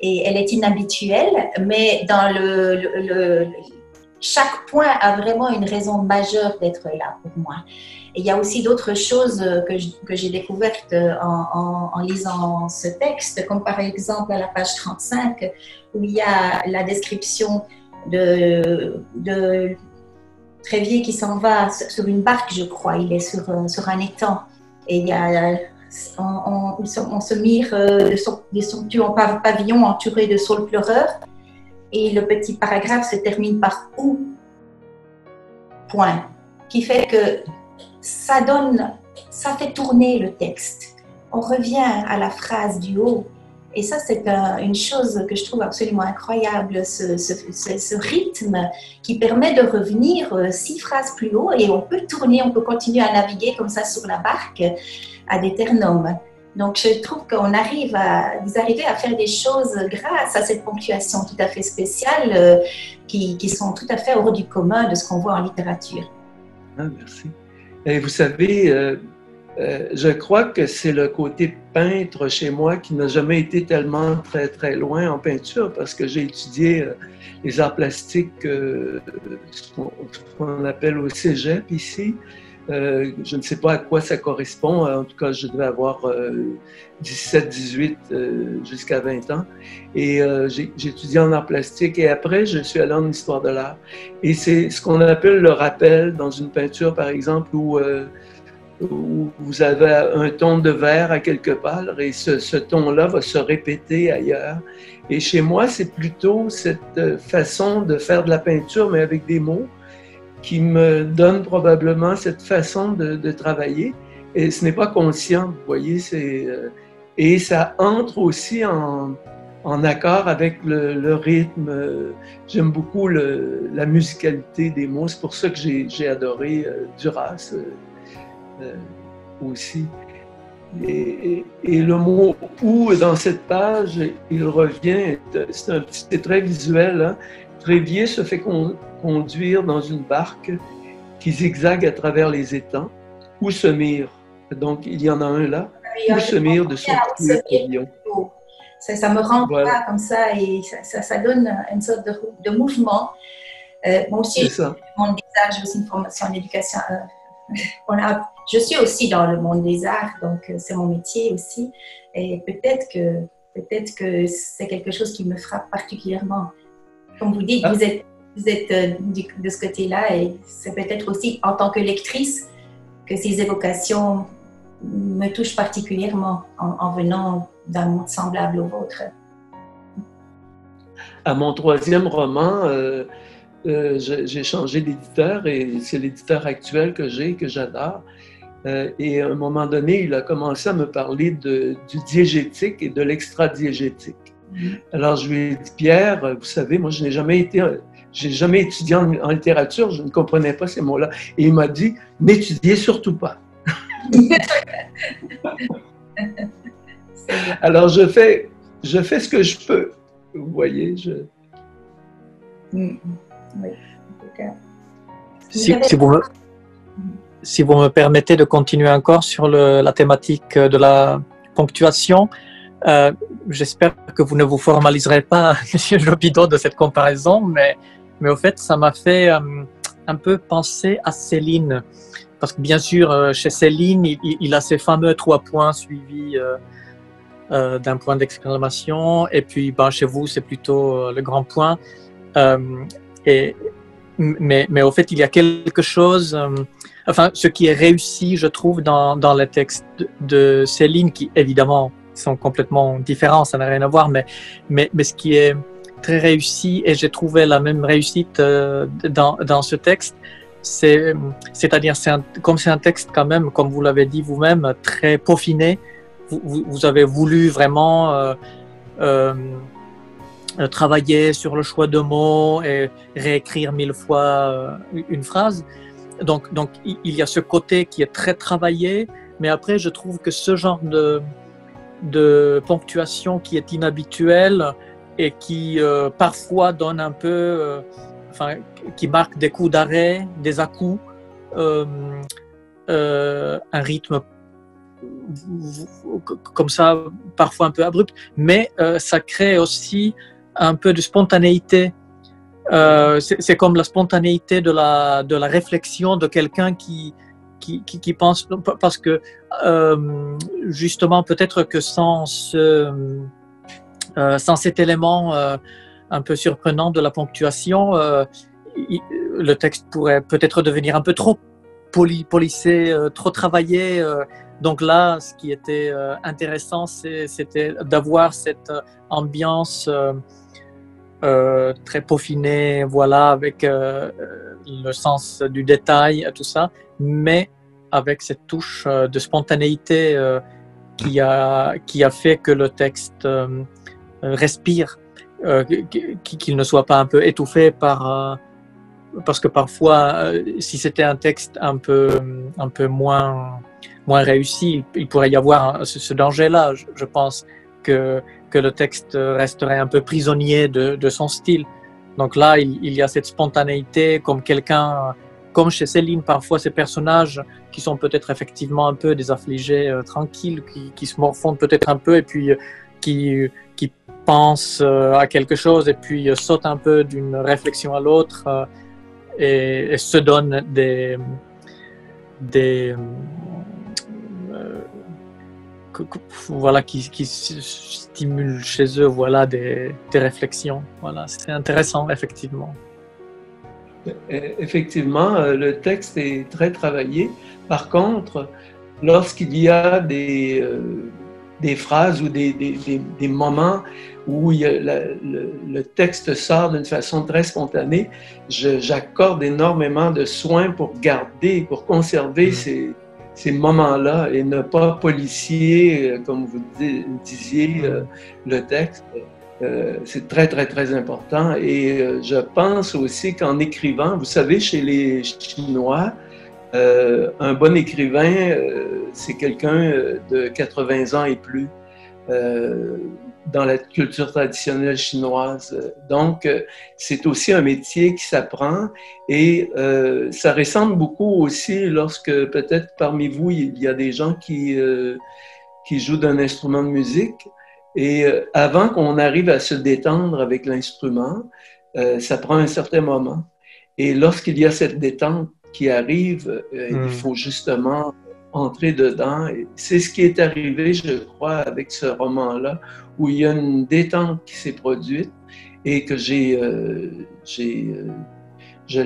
Et elle est inhabituelle, mais dans chaque point a vraiment une raison majeure d'être là pour moi. Et il y a aussi d'autres choses que j'ai découvertes en lisant ce texte, comme par exemple à la page 35, où il y a la description de Trévier qui s'en va sur une barque, je crois. Il est sur un étang. Et il y a, on se mire des somptueux pavillons entourés de saules pleureurs. Et le petit paragraphe se termine par « ou ». Point. Qui fait que ça fait tourner le texte. On revient à la phrase du haut. Et ça, c'est une chose que je trouve absolument incroyable, ce rythme qui permet de revenir 6 phrases plus haut et on peut tourner, on peut continuer à naviguer comme ça sur la barque ad aeternum. Donc, je trouve qu'on vous arrivez à faire des choses grâce à cette ponctuation tout à fait spéciale qui sont tout à fait hors du commun de ce qu'on voit en littérature. Ah, merci. Et vous savez, je crois que c'est le côté peintre chez moi qui n'a jamais été tellement très, très loin en peinture parce que j'ai étudié les arts plastiques, ce qu'on appelle au cégep ici. Je ne sais pas à quoi ça correspond. En tout cas, je devais avoir 17, 18 jusqu'à 20 ans. Et j'ai étudié en arts plastiques et après, je suis allé en histoire de l'art. Et c'est ce qu'on appelle le rappel dans une peinture, par exemple, où vous avez un ton de vert à quelque part et ce ton-là va se répéter ailleurs. Et chez moi, c'est plutôt cette façon de faire de la peinture, mais avec des mots, qui me donne probablement cette façon de travailler. Et ce n'est pas conscient, vous voyez, et ça entre aussi en accord avec le rythme. J'aime beaucoup la musicalité des mots, c'est pour ça que j'ai adoré Duras aussi. Et le mot « ou » dans cette page, il revient, c'est très visuel, hein? Trévier se fait conduire dans une barque qui zigzague à travers les étangs, ou se mire. Donc, il y en a un là, ou se mire de son pavillon. Ça me rend pas comme ça et ça donne une sorte de mouvement. Moi aussi, je demande des J'ai aussi une formation en éducation. Je suis aussi dans le monde des arts, donc c'est mon métier aussi. Et peut-être que c'est quelque chose qui me frappe particulièrement. Comme vous dites, vous êtes de ce côté-là, et c'est peut-être aussi en tant que lectrice que ces évocations me touchent particulièrement en venant d'un monde semblable au vôtre. À mon troisième roman, j'ai changé d'éditeur et c'est l'éditeur actuel que j'adore. Et à un moment donné, il a commencé à me parler du diégétique et de l'extra-diégétique. Alors je lui ai dit, Pierre, vous savez, moi je n'ai jamais étudié en littérature, je ne comprenais pas ces mots-là. Et il m'a dit, n'étudiez surtout pas. Alors je fais ce que je peux. Vous voyez, Si vous me permettez de continuer encore sur la thématique de la ponctuation, j'espère que vous ne vous formaliserez pas, Monsieur Jobidon, de cette comparaison, mais au fait, ça m'a fait un peu penser à Céline. Parce que bien sûr, chez Céline, il a ces fameux 3 points suivis d'un point d'exclamation, et puis chez vous, c'est plutôt le grand point. Mais au fait, il y a quelque chose, ce qui est réussi, je trouve, dans les textes de Céline, qui évidemment sont complètement différents, ça n'a rien à voir, mais ce qui est très réussi, et j'ai trouvé la même réussite dans ce texte, c'est-à-dire comme c'est un texte quand même, comme vous l'avez dit vous-même, très peaufiné. Vous avez voulu vraiment travailler sur le choix de mots et réécrire 1000 fois une phrase. Donc il y a ce côté qui est très travaillé, mais après je trouve que ce genre de ponctuation qui est inhabituelle et qui parfois donne un peu, qui marque des coups d'arrêt, des à-coups, un rythme comme ça, parfois un peu abrupt, mais ça crée aussi un peu de spontanéité. C'est comme la spontanéité de la réflexion de quelqu'un qui pense, parce que justement peut-être que sans cet élément un peu surprenant de la ponctuation, le texte pourrait peut-être devenir un peu trop polissé, trop travaillé. Donc là, ce qui était intéressant, c'était d'avoir cette ambiance très peaufinée, voilà, avec le sens du détail, tout ça, mais avec cette touche de spontanéité qui a fait que le texte respire, qu'il ne soit pas un peu étouffé parce que parfois, si c'était un texte un peu moins réussi, il pourrait y avoir ce danger-là. Je pense que le texte resterait un peu prisonnier de son style. Donc là, il y a cette spontanéité, comme chez Céline, parfois ces personnages qui sont peut-être effectivement un peu des affligés tranquilles, qui se morfondent peut-être un peu et puis qui pensent à quelque chose et puis sautent un peu d'une réflexion à l'autre et se donnent des voilà, qui stimulent chez eux, voilà, des réflexions. Voilà, c'est intéressant, effectivement. Effectivement, le texte est très travaillé. Par contre, lorsqu'il y a des phrases ou des moments où le texte sort d'une façon très spontanée, j'accorde énormément de soin pour conserver ces moments-là et ne pas policier, comme vous disiez, le texte. C'est très, très, très important. Et je pense aussi qu'en écrivant, vous savez, chez les Chinois, un bon écrivain, c'est quelqu'un de 80 ans et plus dans la culture traditionnelle chinoise. Donc, c'est aussi un métier qui s'apprend et ça ressemble beaucoup aussi lorsque peut-être parmi vous, il y a des gens qui jouent d'un instrument de musique et avant qu'on arrive à se détendre avec l'instrument, ça prend un certain moment. Et lorsqu'il y a cette détente qui arrive, il faut justement entrer dedans. Et c'est ce qui est arrivé, je crois, avec ce roman-là, où il y a une détente qui s'est produite et que je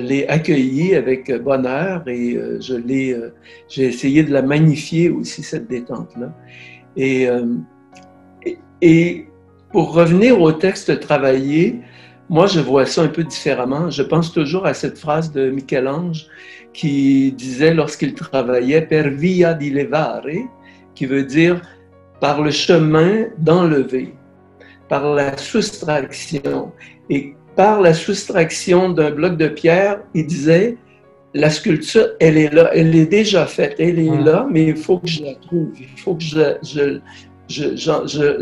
l'ai accueillie avec bonheur et j'ai essayé de la magnifier aussi, cette détente-là. Et pour revenir au texte travaillé, moi, je vois ça un peu différemment. Je pense toujours à cette phrase de Michel-Ange qui disait lorsqu'il travaillait « per via di levare », qui veut dire « par le chemin d'enlever », par la soustraction. Et par la soustraction d'un bloc de pierre, il disait « la sculpture, elle est là, elle est déjà faite, elle est là, mais il faut que je la trouve, il faut que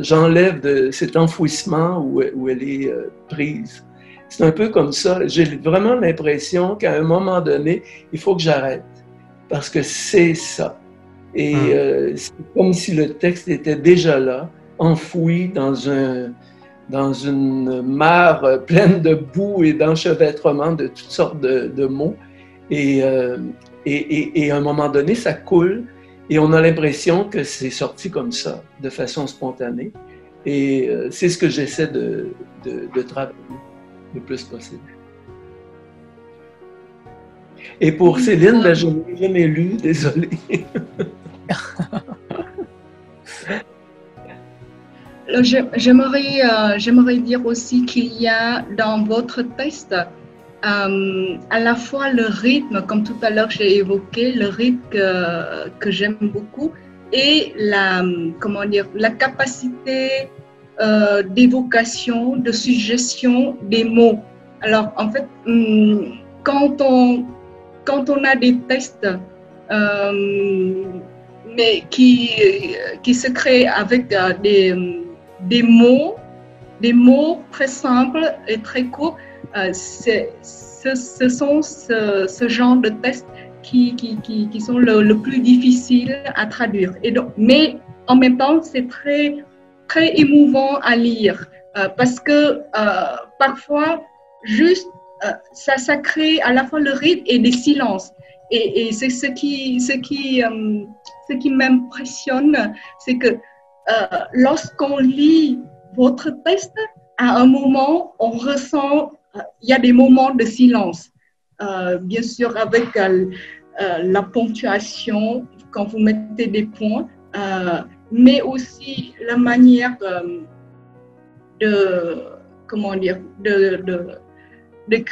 j'enlève de cet enfouissement où elle est prise. » C'est un peu comme ça. J'ai vraiment l'impression qu'à un moment donné, il faut que j'arrête. Parce que c'est ça. Et c'est comme si le texte était déjà là, enfoui dans une mare pleine de boue et d'enchevêtrement de toutes sortes de mots. Et à un moment donné, ça coule. Et on a l'impression que c'est sorti comme ça, de façon spontanée. Et c'est ce que j'essaie de travailler le plus possible. Et pour Céline, ben, je n'ai jamais lu, désolé. J'aimerais dire aussi qu'il y a dans votre texte à la fois le rythme, comme tout à l'heure j'ai évoqué, le rythme que j'aime beaucoup, et la capacité d'évocation, de suggestion des mots. Alors, en fait, quand on a des textes mais qui se créent avec des mots très simples et très courts, ce sont ce genre de textes qui sont le plus difficile à traduire. Et donc, mais en même temps, c'est très émouvant à lire parce que parfois, juste, ça crée à la fois le rythme et des silences. Et c'est ce qui m'impressionne, c'est que lorsqu'on lit votre texte, à un moment, on ressent, il y a des moments de silence. Bien sûr, avec la ponctuation, quand vous mettez des points, mais aussi la manière de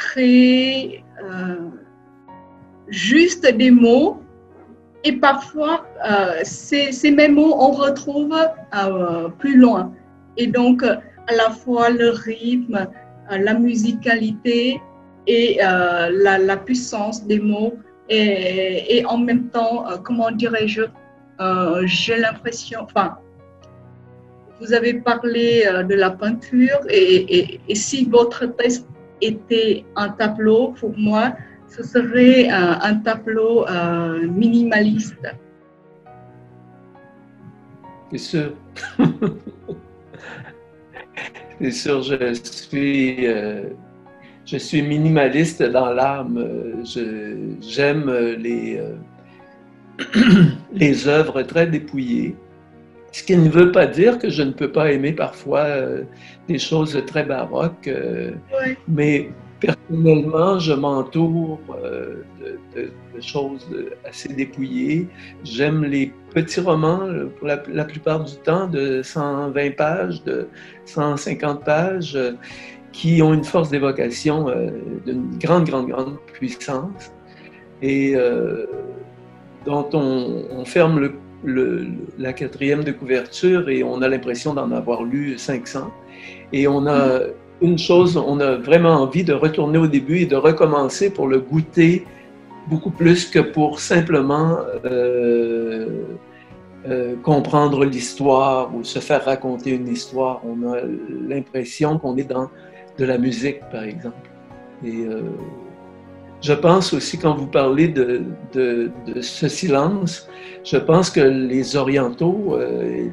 créer juste des mots, et parfois ces mêmes mots on retrouve plus loin. Et donc à la fois le rythme, la musicalité et la puissance des mots, et en même temps, comment dirais-je, j'ai l'impression, enfin, vous avez parlé de la peinture, et si votre texte était un tableau, pour moi, ce serait un tableau minimaliste. C'est sûr. C'est sûr, je suis minimaliste dans l'âme. J'aime les œuvres très dépouillées. Ce qui ne veut pas dire que je ne peux pas aimer parfois des choses très baroques, mais personnellement, je m'entoure de choses assez dépouillées. J'aime les petits romans, pour la plupart du temps, de 120 pages, de 150 pages, qui ont une force d'évocation d'une grande puissance, et dont on ferme la quatrième de couverture et on a l'impression d'en avoir lu 500. Et on a on a vraiment envie de retourner au début et de recommencer pour le goûter beaucoup plus que pour simplement comprendre l'histoire ou se faire raconter une histoire. On a l'impression qu'on est dans de la musique, par exemple. Et je pense aussi, quand vous parlez de ce silence, je pense que les orientaux,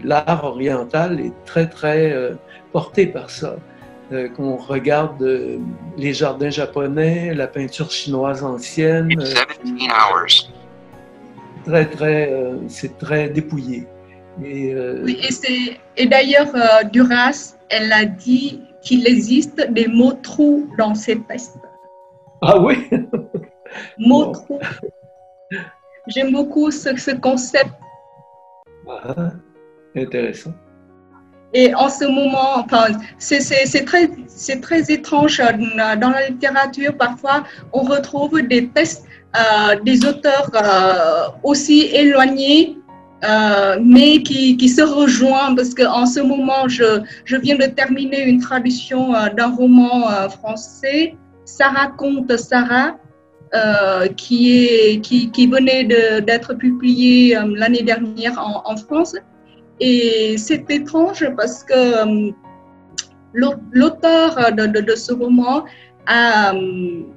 l'art oriental est très porté par ça. qu'on regarde les jardins japonais, la peinture chinoise ancienne. C'est très dépouillé. Oui, et d'ailleurs, Duras, elle a dit qu'il existe des mots trous dans ces textes. Ah oui? Mots trous. J'aime beaucoup ce concept. Ah, intéressant. Et en ce moment, enfin, c'est très étrange dans la littérature. Parfois, on retrouve des textes des auteurs aussi éloignés, mais qui se rejoignent. Parce qu'en ce moment, je viens de terminer une traduction d'un roman français, Ça raconte Sarah, qui venait d'être publié l'année dernière en France. Et c'est étrange parce que l'auteur de ce roman a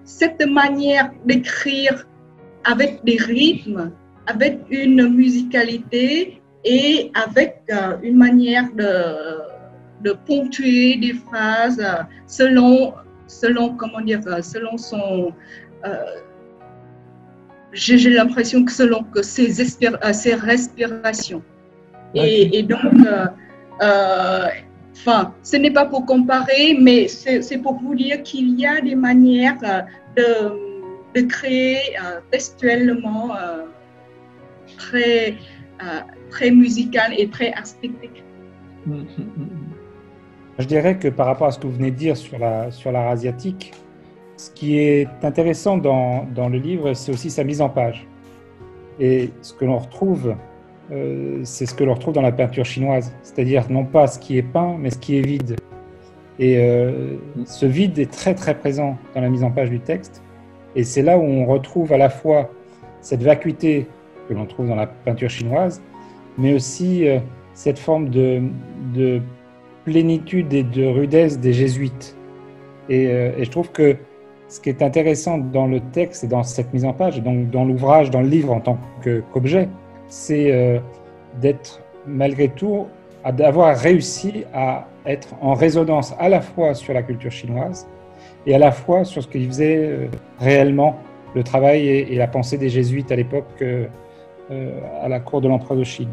cette manière d'écrire avec des rythmes, avec une musicalité et avec une manière de ponctuer des phrases selon son... j'ai l'impression que selon ses respirations. Et donc, ce n'est pas pour comparer, mais c'est pour vous dire qu'il y a des manières de créer textuellement très musicales et très artistiques. Je dirais que par rapport à ce que vous venez de dire sur l'art asiatique, ce qui est intéressant dans le livre, c'est aussi sa mise en page. Et ce que l'on retrouve, c'est ce que l'on retrouve dans la peinture chinoise, c'est-à-dire non pas ce qui est peint, mais ce qui est vide. Et ce vide est très très présent dans la mise en page du texte. Et c'est là où on retrouve à la fois cette vacuité que l'on trouve dans la peinture chinoise, mais aussi cette forme de plénitude et de rudesse des jésuites. Et je trouve que ce qui est intéressant dans le texte et dans cette mise en page, donc dans l'ouvrage, dans le livre en tant qu'objet, c'est d'être malgré tout, d'avoir réussi à être en résonance à la fois sur la culture chinoise et à la fois sur ce qui faisait réellement le travail et la pensée des jésuites à l'époque à la cour de l'empereur de Chine.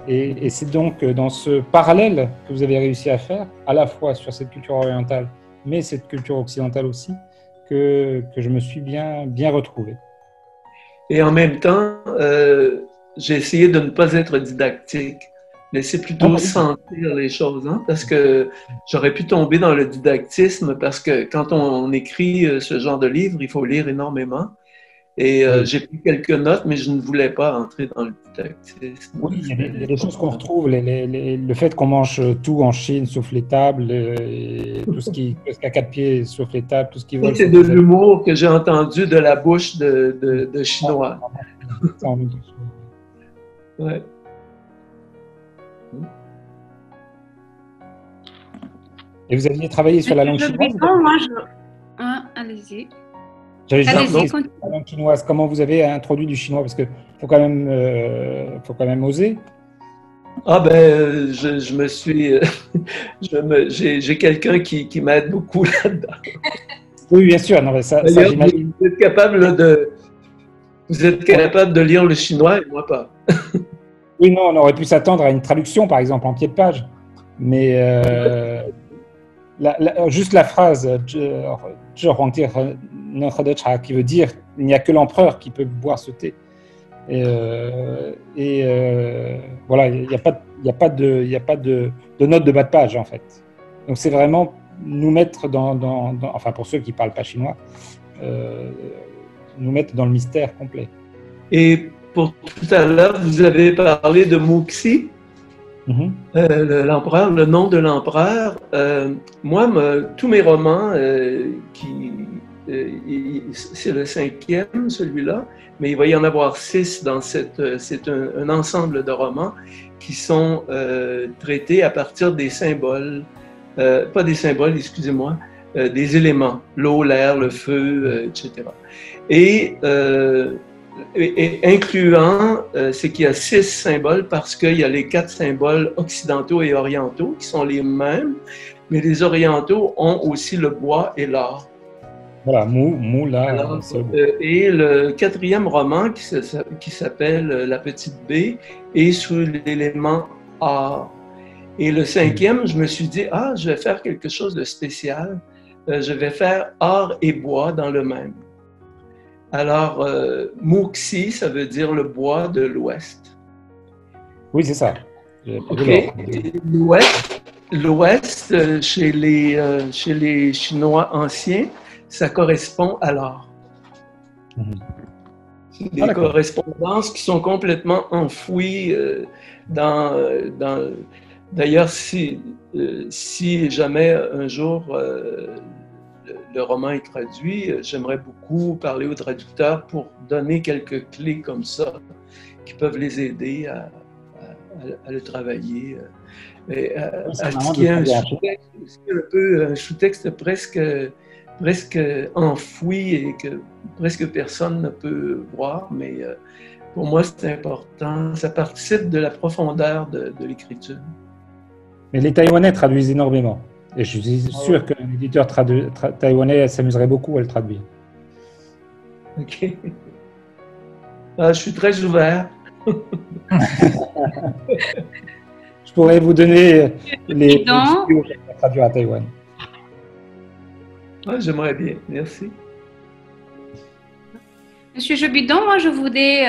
Et c'est donc dans ce parallèle que vous avez réussi à faire, à la fois sur cette culture orientale, mais cette culture occidentale aussi, que je me suis bien retrouvé. Et en même temps, j'ai essayé de ne pas être didactique, laisser plutôt sentir les choses, hein, parce que j'aurais pu tomber dans le didactisme, parce que quand on écrit ce genre de livre, il faut lire énormément. Et j'ai pris quelques notes, mais je ne voulais pas entrer dans le didactisme. Oui, il y a des choses qu'on retrouve, le fait qu'on mange tout en Chine, sauf les tables, et tout ce qui a 4 pieds, sauf les tables, tout ce qui vole. C'est de l'humour que j'ai entendu de la bouche de Chinois. Ouais. Et vous aviez travaillé sur la langue chinoise? Allez-y. J'avais juste la langue chinoise. Comment vous avez introduit du chinois? Parce qu'il faut quand même oser. Ah ben, je me suis... j'ai quelqu'un qui m'aide beaucoup là-dedans. Oui, bien sûr. Non, mais ça j'imagine. Vous êtes capable de lire le chinois et moi pas. Oui, non, on aurait pu s'attendre à une traduction, par exemple, en pied de page. Mais juste la phrase qui veut dire il n'y a que l'empereur qui peut boire ce thé. Voilà, il n'y a pas de note de bas de page en fait. Donc c'est vraiment nous mettre enfin pour ceux qui ne parlent pas chinois, nous mettre dans le mystère complet. Et pour tout à l'heure, vous avez parlé de Muxi. L'empereur, le nom de l'empereur. Moi, tous mes romans, c'est le 5e, celui-là, mais il va y en avoir 6 dans c'est un ensemble de romans qui sont traités à partir des symboles, pas des symboles, excusez-moi, des éléments, l'eau, l'air, le feu, etc. Et incluant, c'est qu'il y a 6 symboles parce qu'il y a les 4 symboles occidentaux et orientaux qui sont les mêmes, mais les Orientaux ont aussi le bois et l'or. Voilà, mou, là. Alors, et le quatrième roman qui s'appelle La Petite B est sous l'élément or. Et le cinquième, je me suis dit, je vais faire quelque chose de spécial. Je vais faire or et bois dans le même. Alors, Mouxi, ça veut dire le bois de l'Ouest. Oui, c'est ça. Okay. L'Ouest, chez les Chinois anciens, ça correspond à l'or. Des correspondances qui sont complètement enfouies D'ailleurs, si jamais un jour le roman est traduit, j'aimerais beaucoup parler aux traducteurs pour donner quelques clés comme ça qui peuvent les aider à le travailler. Il y a un sous-texte presque enfoui et que presque personne ne peut voir, mais pour moi c'est important. Ça participe de la profondeur de l'écriture. Mais les Taïwanais traduisent énormément. Et je suis sûr qu'un éditeur taïwanais s'amuserait beaucoup à le traduire. OK. Je suis très ouvert. Je pourrais vous donner les vidéos pour traduire à Taïwan. J'aimerais bien. Merci. Monsieur Jobidon, moi je voudrais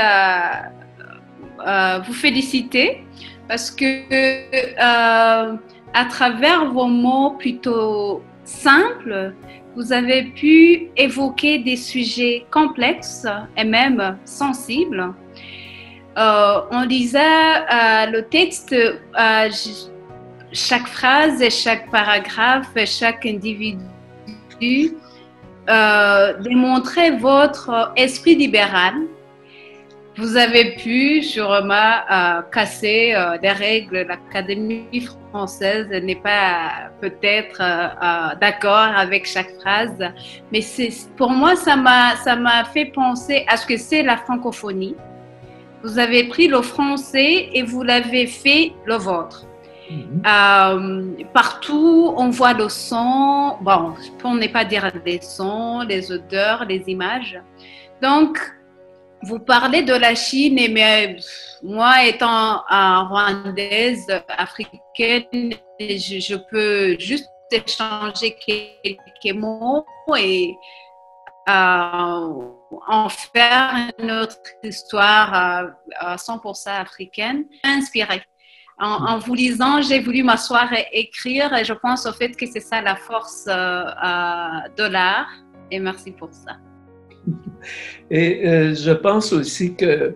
vous féliciter parce que à travers vos mots plutôt simples, vous avez pu évoquer des sujets complexes et même sensibles. On lisait le texte, chaque phrase et chaque paragraphe et chaque individu démontrait votre esprit libéral. Vous avez pu sûrement casser des règles. L'Académie française n'est pas peut-être d'accord avec chaque phrase, mais pour moi, ça m'a fait penser à ce que c'est la francophonie. Vous avez pris le français et vous l'avez fait le vôtre. Partout, on voit le son, bon, pour ne pas dire les sons, les odeurs, les images. Donc, vous parlez de la Chine, mais moi, étant rwandaise, africaine, je peux juste échanger quelques mots et en faire une autre histoire à 100% africaine, inspirée. En vous lisant, j'ai voulu m'asseoir et écrire et je pense au fait que c'est ça la force de l'art et merci pour ça. Et je pense aussi que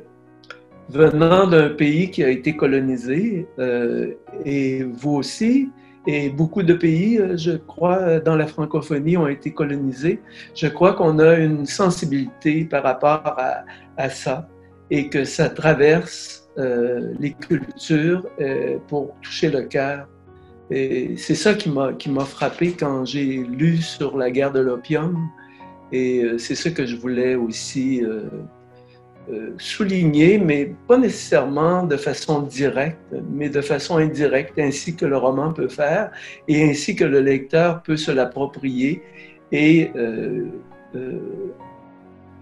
venant d'un pays qui a été colonisé, et vous aussi, et beaucoup de pays, je crois, dans la francophonie ont été colonisés, je crois qu'on a une sensibilité par rapport à ça et que ça traverse les cultures pour toucher le cœur. Et c'est ça qui m'a frappé quand j'ai lu sur la guerre de l'opium. Et c'est ça que je voulais aussi souligner, mais pas nécessairement de façon directe, mais de façon indirecte, ainsi que le roman peut faire, et ainsi que le lecteur peut se l'approprier et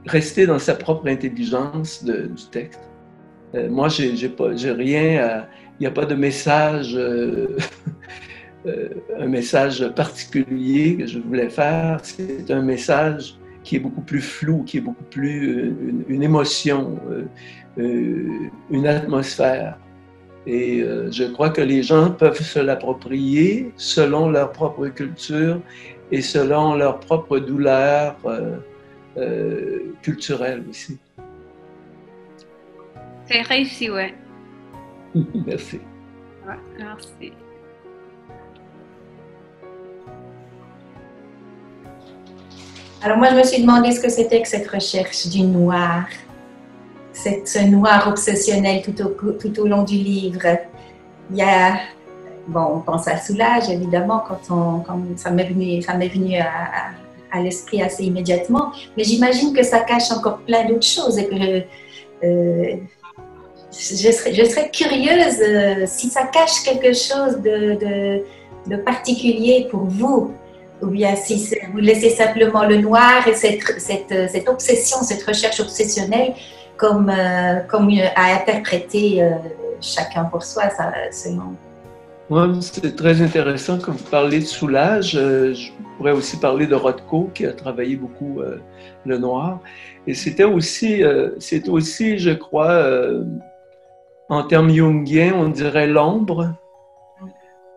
rester dans sa propre intelligence du texte. Moi, j'ai rien, il n'y a pas de message, un message particulier que je voulais faire. C'est un message qui est beaucoup plus flou, qui est beaucoup plus une émotion, une atmosphère. Et je crois que les gens peuvent se l'approprier selon leur propre culture et selon leur propre douleur culturelle aussi. C'est réussi, ouais. Merci. Ouais, merci. Alors moi, je me suis demandé ce que c'était que cette recherche du noir, ce noir obsessionnel tout au long du livre. Il y a, bon, on pense à Soulage, évidemment, quand ça m'est venu à l'esprit assez immédiatement, mais j'imagine que ça cache encore plein d'autres choses et que je serais curieuse si ça cache quelque chose de particulier pour vous, ou bien si vous laissez simplement le noir et cette obsession, cette recherche obsessionnelle comme à interpréter chacun pour soi, selon. Ouais, c'est très intéressant quand vous parlez de Soulages. Je pourrais aussi parler de Rothko qui a travaillé beaucoup le noir. Et c'était aussi, je crois, en termes jungiens, on dirait l'ombre.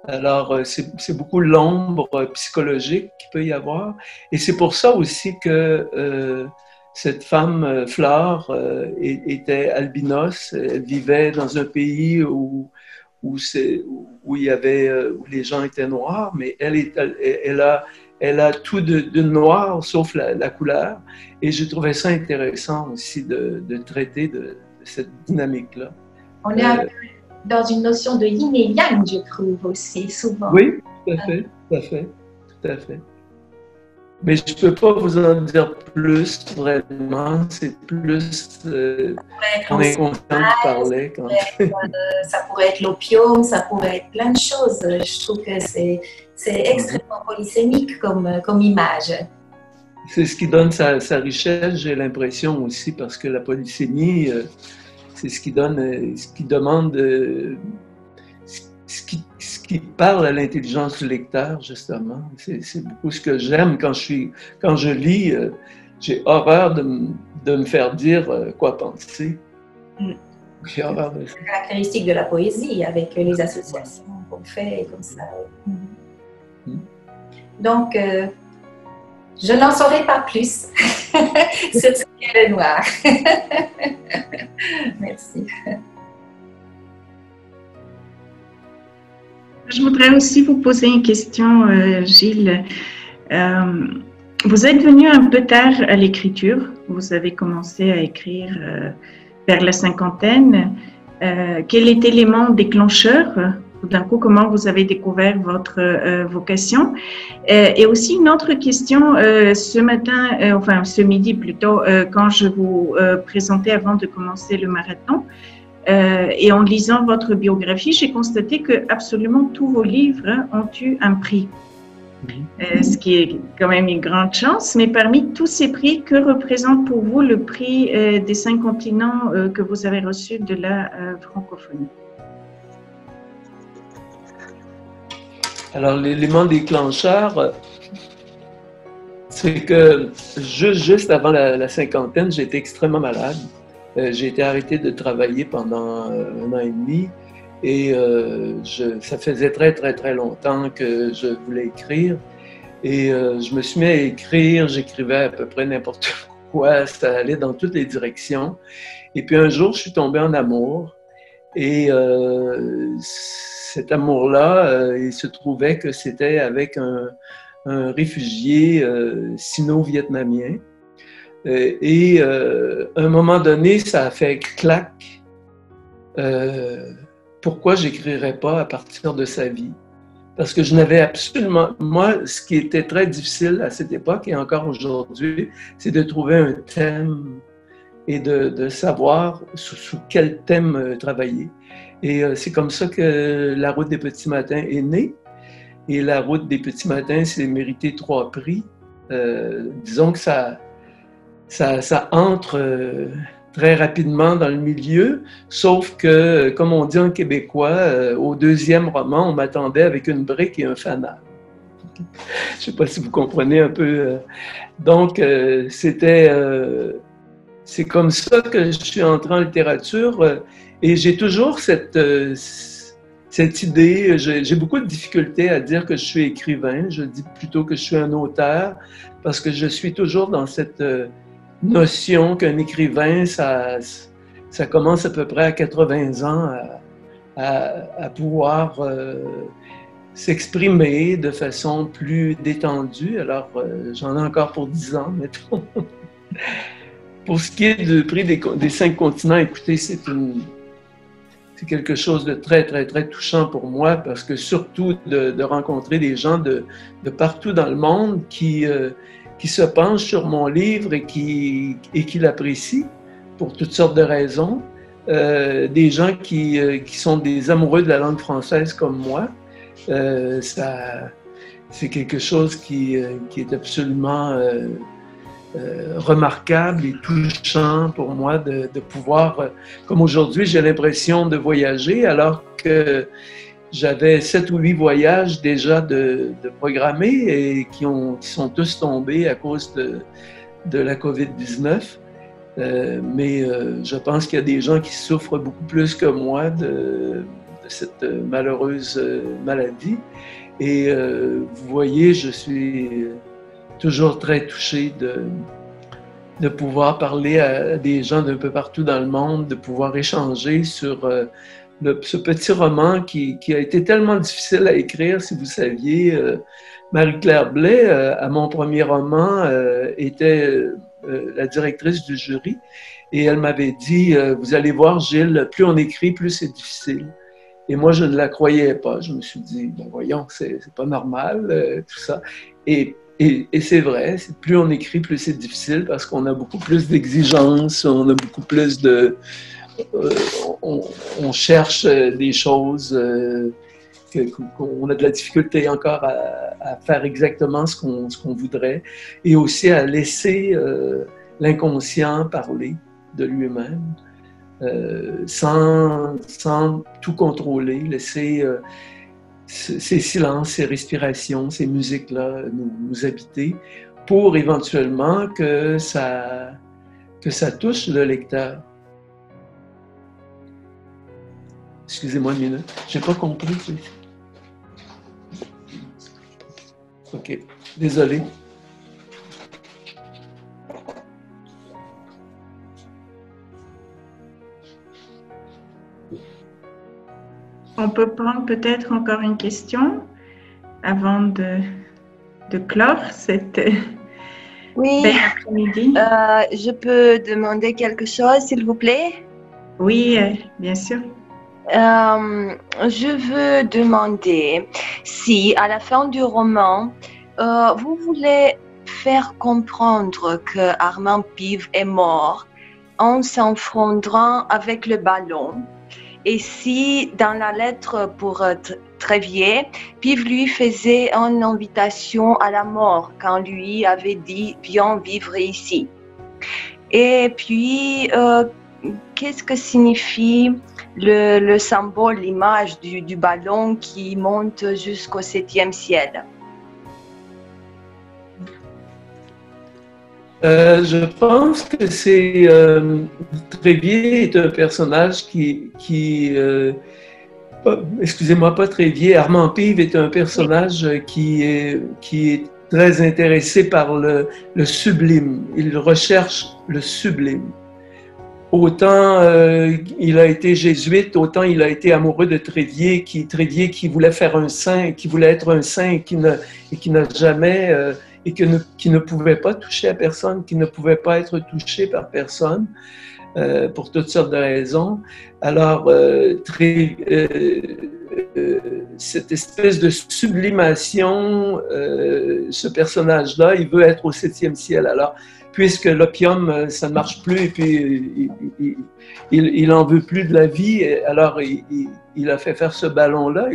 Alors, c'est beaucoup l'ombre psychologique qu'il peut y avoir. Et c'est pour ça aussi que cette femme, Flore, était albinos. Elle vivait dans un pays où les gens étaient noirs, mais elle a tout de noir sauf la couleur. Et je trouvais ça intéressant aussi de traiter de cette dynamique-là. On est un peu dans une notion de yin et yang, je trouve aussi, souvent. Oui, tout à fait, tout à fait. Mais je ne peux pas vous en dire plus, vraiment. C'est plus mon inconscient qui parlait. Ça pourrait être l'opium, ça pourrait être plein de choses. Je trouve que c'est extrêmement polysémique comme image. C'est ce qui donne sa richesse, j'ai l'impression aussi, parce que la polysémie, c'est ce qui demande, ce qui parle à l'intelligence du lecteur, justement. C'est beaucoup ce que j'aime quand je lis. J'ai horreur de me faire dire quoi penser. J'ai horreur de ça. C'est la caractéristique de la poésie, avec les associations qu'on fait comme ça. Donc, je n'en saurai pas plus sur ce qu'est le noir. Merci. Je voudrais aussi vous poser une question, Gilles. Vous êtes venu un peu tard à l'écriture. Vous avez commencé à écrire vers la cinquantaine. Quel était l'élément déclencheur? Tout d'un coup, comment vous avez découvert votre vocation? Et aussi une autre question, ce midi plutôt, quand je vous présentais avant de commencer le marathon, et en lisant votre biographie, j'ai constaté que absolument tous vos livres ont eu un prix, ce qui est quand même une grande chance. Mais parmi tous ces prix, que représente pour vous le prix des 5 continents que vous avez reçu de la francophonie? Alors, l'élément déclencheur, c'est que juste avant la cinquantaine, j'étais extrêmement malade. J'ai été arrêté de travailler pendant 1 an et demi et ça faisait très, très, très longtemps que je voulais écrire. Et je me suis mis à écrire, j'écrivais à peu près n'importe quoi, ça allait dans toutes les directions. Et puis un jour, je suis tombé en amour et cet amour-là, il se trouvait que c'était avec un réfugié sino-vietnamien. Et à un moment donné, ça a fait clac. Pourquoi j'écrirais pas à partir de sa vie? Parce que je n'avais absolument... Moi, ce qui était très difficile à cette époque et encore aujourd'hui, c'est de trouver un thème et de savoir sous quel thème travailler. Et c'est comme ça que La Route des Petits Matins est née. Et La Route des Petits Matins s'est mérité 3 prix. Disons que ça entre très rapidement dans le milieu, sauf que, comme on dit en québécois, au 2e roman, on m'attendait avec une brique et un fanal. Je ne sais pas si vous comprenez un peu. Donc, c'est comme ça que je suis entré en littérature et j'ai toujours cette idée, j'ai beaucoup de difficultés à dire que je suis écrivain, je dis plutôt que je suis un auteur parce que je suis toujours dans cette notion qu'un écrivain, ça commence à peu près à 80 ans à pouvoir s'exprimer de façon plus détendue. Alors, j'en ai encore pour 10 ans, mettons. Pour ce qui est du prix des 5 continents, écoutez, c'est quelque chose de très, très, très touchant pour moi parce que surtout de rencontrer des gens de partout dans le monde qui se penchent sur mon livre et qui l'apprécient pour toutes sortes de raisons. Des gens qui sont des amoureux de la langue française comme moi c'est quelque chose qui est absolument remarquable et touchant pour moi de pouvoir, comme aujourd'hui, j'ai l'impression de voyager alors que j'avais 7 ou 8 voyages déjà de programmés et qui sont tous tombés à cause de la COVID-19. Mais je pense qu'il y a des gens qui souffrent beaucoup plus que moi de cette malheureuse maladie. Et vous voyez, je suis toujours très touché de pouvoir parler à des gens d'un peu partout dans le monde, de pouvoir échanger sur ce petit roman qui a été tellement difficile à écrire, si vous saviez. Marie-Claire Blais, à mon premier roman, était la directrice du jury et elle m'avait dit « Vous allez voir, Gilles, plus on écrit, plus c'est difficile. » Et moi, je ne la croyais pas. Je me suis dit, bon, voyons, c'est pas normal, tout ça. Et c'est vrai, plus on écrit, plus c'est difficile parce qu'on a beaucoup plus d'exigences, on a beaucoup plus de... on cherche des choses, qu'on a de la difficulté encore à faire exactement ce qu'on voudrait et aussi à laisser l'inconscient parler de lui-même. Sans tout contrôler, laisser ces silences, ces respirations, ces musiques-là nous habiter pour éventuellement que ça touche le lecteur. Excusez-moi une minute, j'ai pas compris. OK, désolé. On peut prendre peut-être encore une question avant de clore cette belle après-midi. Je peux demander quelque chose, s'il vous plaît? Oui, bien sûr. Je veux demander si, à la fin du roman, vous voulez faire comprendre que Armand Pive est mort en s'enfondrant avec le ballon. Et si, dans la lettre pour Trévier, Pive lui faisait une invitation à la mort quand lui avait dit « Viens vivre ici ». Et puis, qu'est-ce que signifie le symbole, l'image du ballon qui monte jusqu'au 7e ciel? Je pense que c'est Trévier est un personnage excusez-moi, pas Trévier, Armand Pive est un personnage qui est très intéressé par le sublime. Il recherche le sublime. Autant il a été jésuite, autant il a été amoureux de Trévier qui voulait faire un saint, qui voulait être un saint et qui n'a jamais et qui ne pouvait pas toucher à personne, qui ne pouvait pas être touché par personne, pour toutes sortes de raisons. Alors, cette espèce de sublimation, ce personnage-là, il veut être au 7e ciel. Alors, puisque l'opium, ça ne marche plus, et puis il n'en veut plus de la vie, alors il a fait faire ce ballon-là,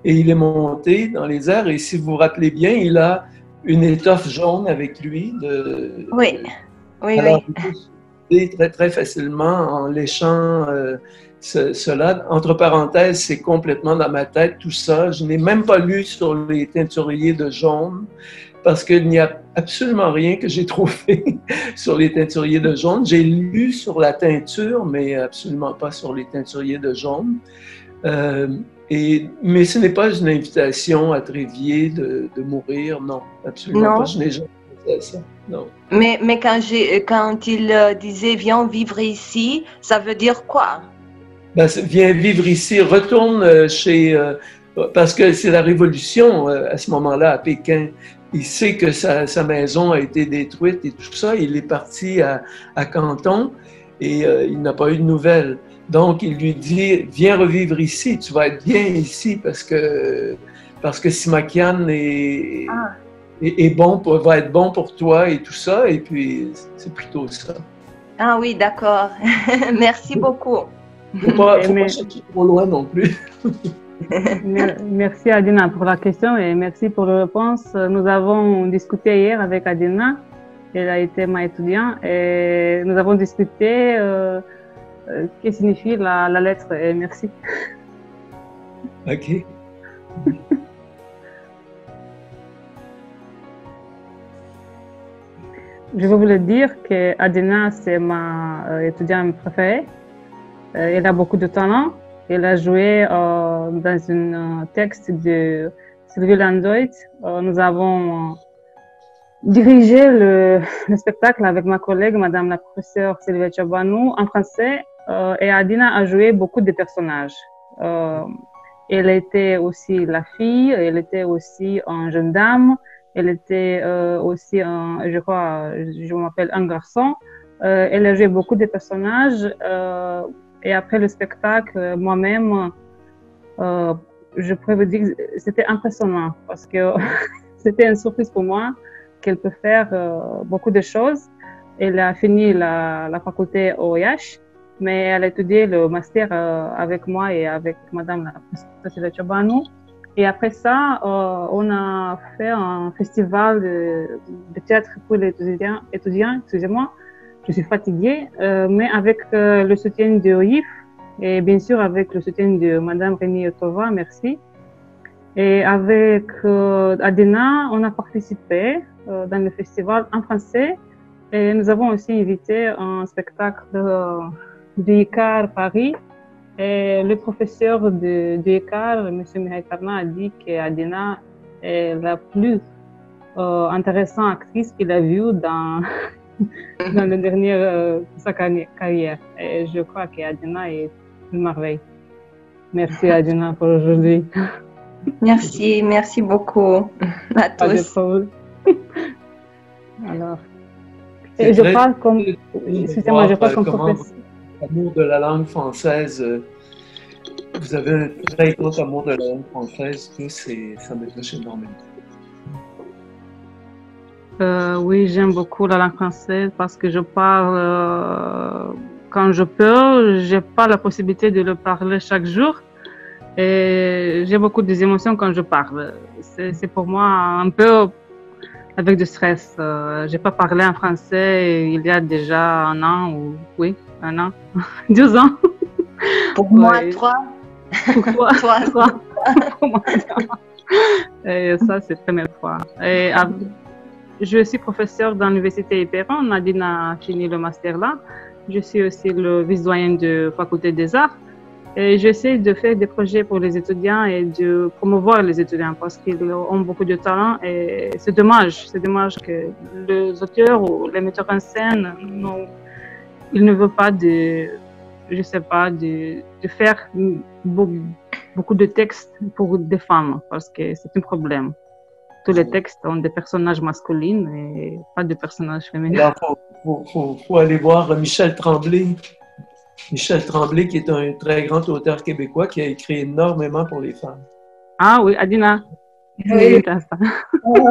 et il est monté dans les airs, et si vous vous rappelez bien, il a une étoffe jaune avec lui. Oui. Alors, oui. Très, très facilement en léchant cela. Entre parenthèses, c'est complètement dans ma tête, tout ça. Je n'ai même pas lu sur les teinturiers de jaune, parce qu'il n'y a absolument rien que j'ai trouvé sur les teinturiers de jaune. J'ai lu sur la teinture, mais absolument pas sur les teinturiers de jaune. Mais ce n'est pas une invitation à Trévier de mourir, non, absolument pas. Je n'ai jamais pensé à ça, non. Mais quand il disait « viens vivre ici », ça veut dire quoi? Ben, viens vivre ici, retourne chez... parce que c'est la révolution à ce moment-là à Pékin. Il sait que sa maison a été détruite et tout ça. Il est parti à Canton et il n'a pas eu de nouvelles. Donc, il lui dit « Viens revivre ici, tu vas être bien ici parce que Simakian va être bon pour toi et tout ça. » Et puis, c'est plutôt ça. Ah oui, d'accord. Merci beaucoup. Faut pas chercher trop loin non plus. Merci Adina pour la question et merci pour la réponse. Nous avons discuté hier avec Adina, elle a été ma étudiante, et nous avons discuté ce que signifie la lettre et merci. Ok. Je veux vous le dire que Adina, c'est ma étudiante préférée. Elle a beaucoup de talent. Elle a joué dans un texte de Sylvie Landoit. Nous avons dirigé le spectacle avec ma collègue, Madame la professeure Sylvia Chabanou, en français. Et Adina a joué beaucoup de personnages. Elle était aussi la fille, elle était aussi une jeune dame, elle était aussi, je crois, je m'appelle un garçon. Elle a joué beaucoup de personnages. Et après le spectacle, moi-même, je pourrais vous dire que c'était impressionnant parce que c'était une surprise pour moi qu'elle peut faire beaucoup de choses. Elle a fini la faculté OIH, mais elle a étudié le master avec moi et avec Madame la professeure Chabanou. Et après ça, on a fait un festival de théâtre pour les étudiants, excusez-moi. Je suis fatiguée, mais avec le soutien de OIF et bien sûr avec le soutien de Madame Rénie Yotova, merci. Et avec Adina, on a participé dans le festival en français et nous avons aussi invité un spectacle de ICAR Paris. Et le professeur de ICAR, M. Mihail Karna, a dit qu'Adina est la plus intéressante actrice qu'il a vue dans le dernier sa carrière. Et je crois qu'Adina est une merveille. Merci Adina pour aujourd'hui. Merci beaucoup à tous. Alors, et je parle comme, excusez-moi, je parle comme professeur. L'amour de la langue française, vous avez un très grand amour de la langue française, tous, et ça me touche énormément. Oui, j'aime beaucoup la langue française parce que je parle quand je peux. Je n'ai pas la possibilité de le parler chaque jour. Et j'ai beaucoup d'émotions quand je parle. C'est pour moi un peu avec du stress. Je n'ai pas parlé en français il y a déjà un an, ou oui, un an, 12 ans. Pour moi, 3. Pour toi, 3. Pour moi, 3. Et ça, c'est la première fois. Et je suis professeure dans l'Université Perron. Nadine a fini le master là. Je suis aussi le vice-doyen de la Faculté des Arts. Et j'essaie de faire des projets pour les étudiants et de promouvoir les étudiants parce qu'ils ont beaucoup de talent. Et c'est dommage que les auteurs ou les metteurs en scène, ils ne veulent pas de faire beaucoup de textes pour des femmes parce que c'est un problème. Tous les textes ont des personnages masculins et pas de personnages féminins. Il faut aller voir Michel Tremblay. Michel Tremblay, qui est un très grand auteur québécois qui a écrit énormément pour les femmes. Ah oui, Adina. Oui,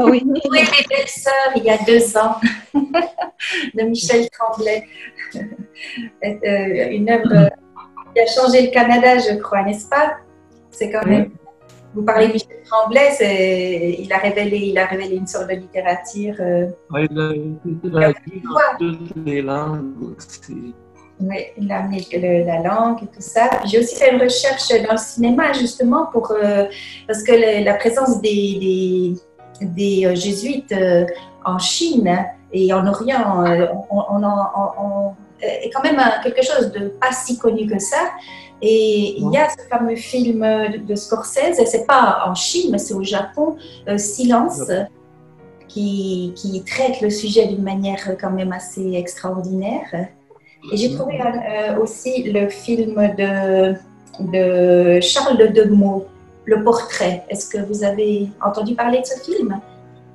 oui, Les Belles Sœurs, il y a 2 ans, de Michel Tremblay. Une œuvre qui a changé le Canada, je crois, n'est-ce pas? C'est quand même. Vous parlez de Michel Tremblay, il a révélé une sorte de littérature. Oui, il a traduit dans toutes les langues aussi. Oui, il a amené la langue et tout ça. J'ai aussi fait une recherche dans le cinéma, justement, parce que la présence des jésuites en Chine et en Orient est quand même quelque chose de pas si connu que ça. Et il y a ce fameux film de Scorsese, c'est pas en Chine, mais c'est au Japon, Silence, qui traite le sujet d'une manière quand même assez extraordinaire. Et j'ai trouvé aussi le film de Charles de Demeaux, Le Portrait. Est-ce que vous avez entendu parler de ce film?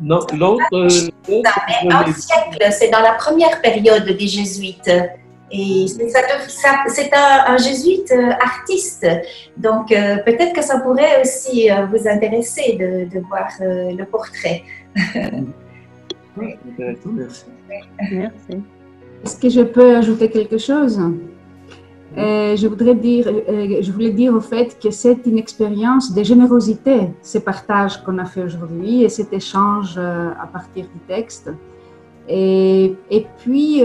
Non, l'autre. Un siècle, c'est dans la première période des jésuites. Et c'est un jésuite artiste. Donc, peut-être que ça pourrait aussi vous intéresser de voir Le Portrait. Oui, intéressant, merci. Merci. Est-ce que je peux ajouter quelque chose? Je voulais dire au fait que c'est une expérience de générosité, ce partage qu'on a fait aujourd'hui et cet échange à partir du texte. Et puis,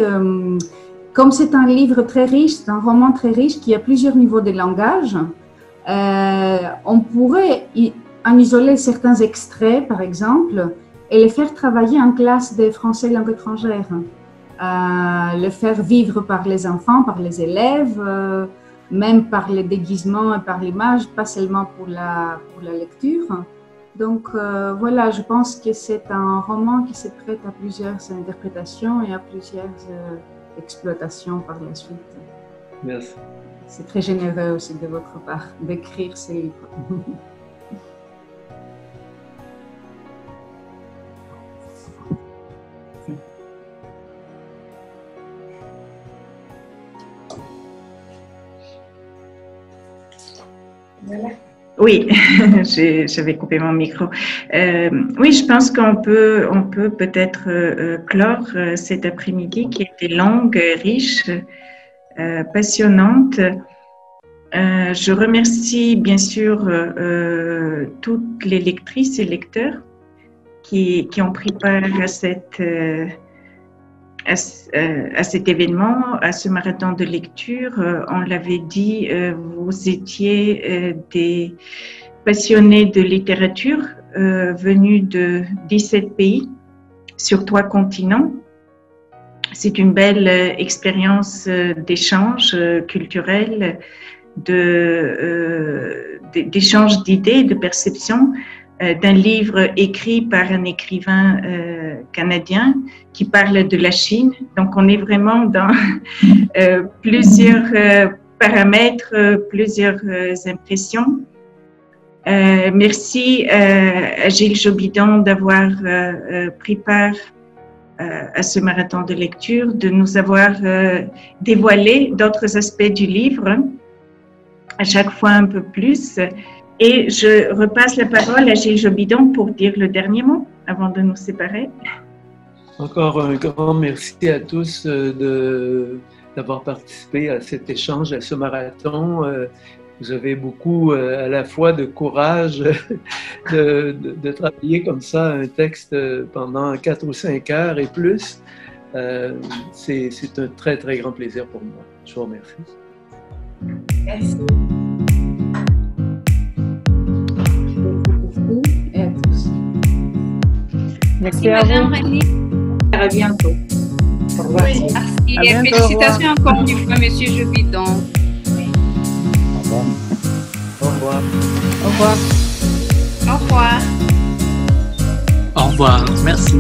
comme c'est un livre très riche, c'est un roman très riche qui a plusieurs niveaux de langage, on pourrait en isoler certains extraits, par exemple, et les faire travailler en classe de français langue étrangère. Le faire vivre par les enfants, par les élèves, même par les déguisements et par l'image, pas seulement pour la lecture. Donc voilà, je pense que c'est un roman qui se prête à plusieurs interprétations et à plusieurs exploitations par la suite. Merci. C'est très généreux aussi de votre part d'écrire ces livres. Voilà. Oui, j'avais coupé mon micro. Oui, je pense qu'on peut peut-être clore cet après-midi qui était longue, riche, passionnante. Je remercie bien sûr toutes les lectrices et lecteurs qui ont pris part à cet événement, à ce marathon de lecture. On l'avait dit, vous étiez des passionnés de littérature venus de 17 pays sur 3 continents. C'est une belle expérience d'échange culturel, d'échange d'idées, de perceptions, d'un livre écrit par un écrivain canadien qui parle de la Chine. Donc, on est vraiment dans plusieurs paramètres, plusieurs impressions. Merci à Gilles Jobidon d'avoir pris part à ce marathon de lecture, de nous avoir dévoilé d'autres aspects du livre, à chaque fois un peu plus. Et je repasse la parole à Gilles Jobidon pour dire le dernier mot avant de nous séparer. Encore un grand merci à tous d'avoir participé à cet échange, à ce marathon. Vous avez beaucoup à la fois de courage de travailler comme ça un texte pendant 4 ou 5 heures et plus. C'est un très, très grand plaisir pour moi. Je vous remercie. Merci. Et à tous. Merci à Madame Rémy. À bientôt. Au revoir. Merci. Et félicitations encore une fois, Monsieur Jobidon. Au revoir. Au revoir. Au revoir. Au revoir. Merci.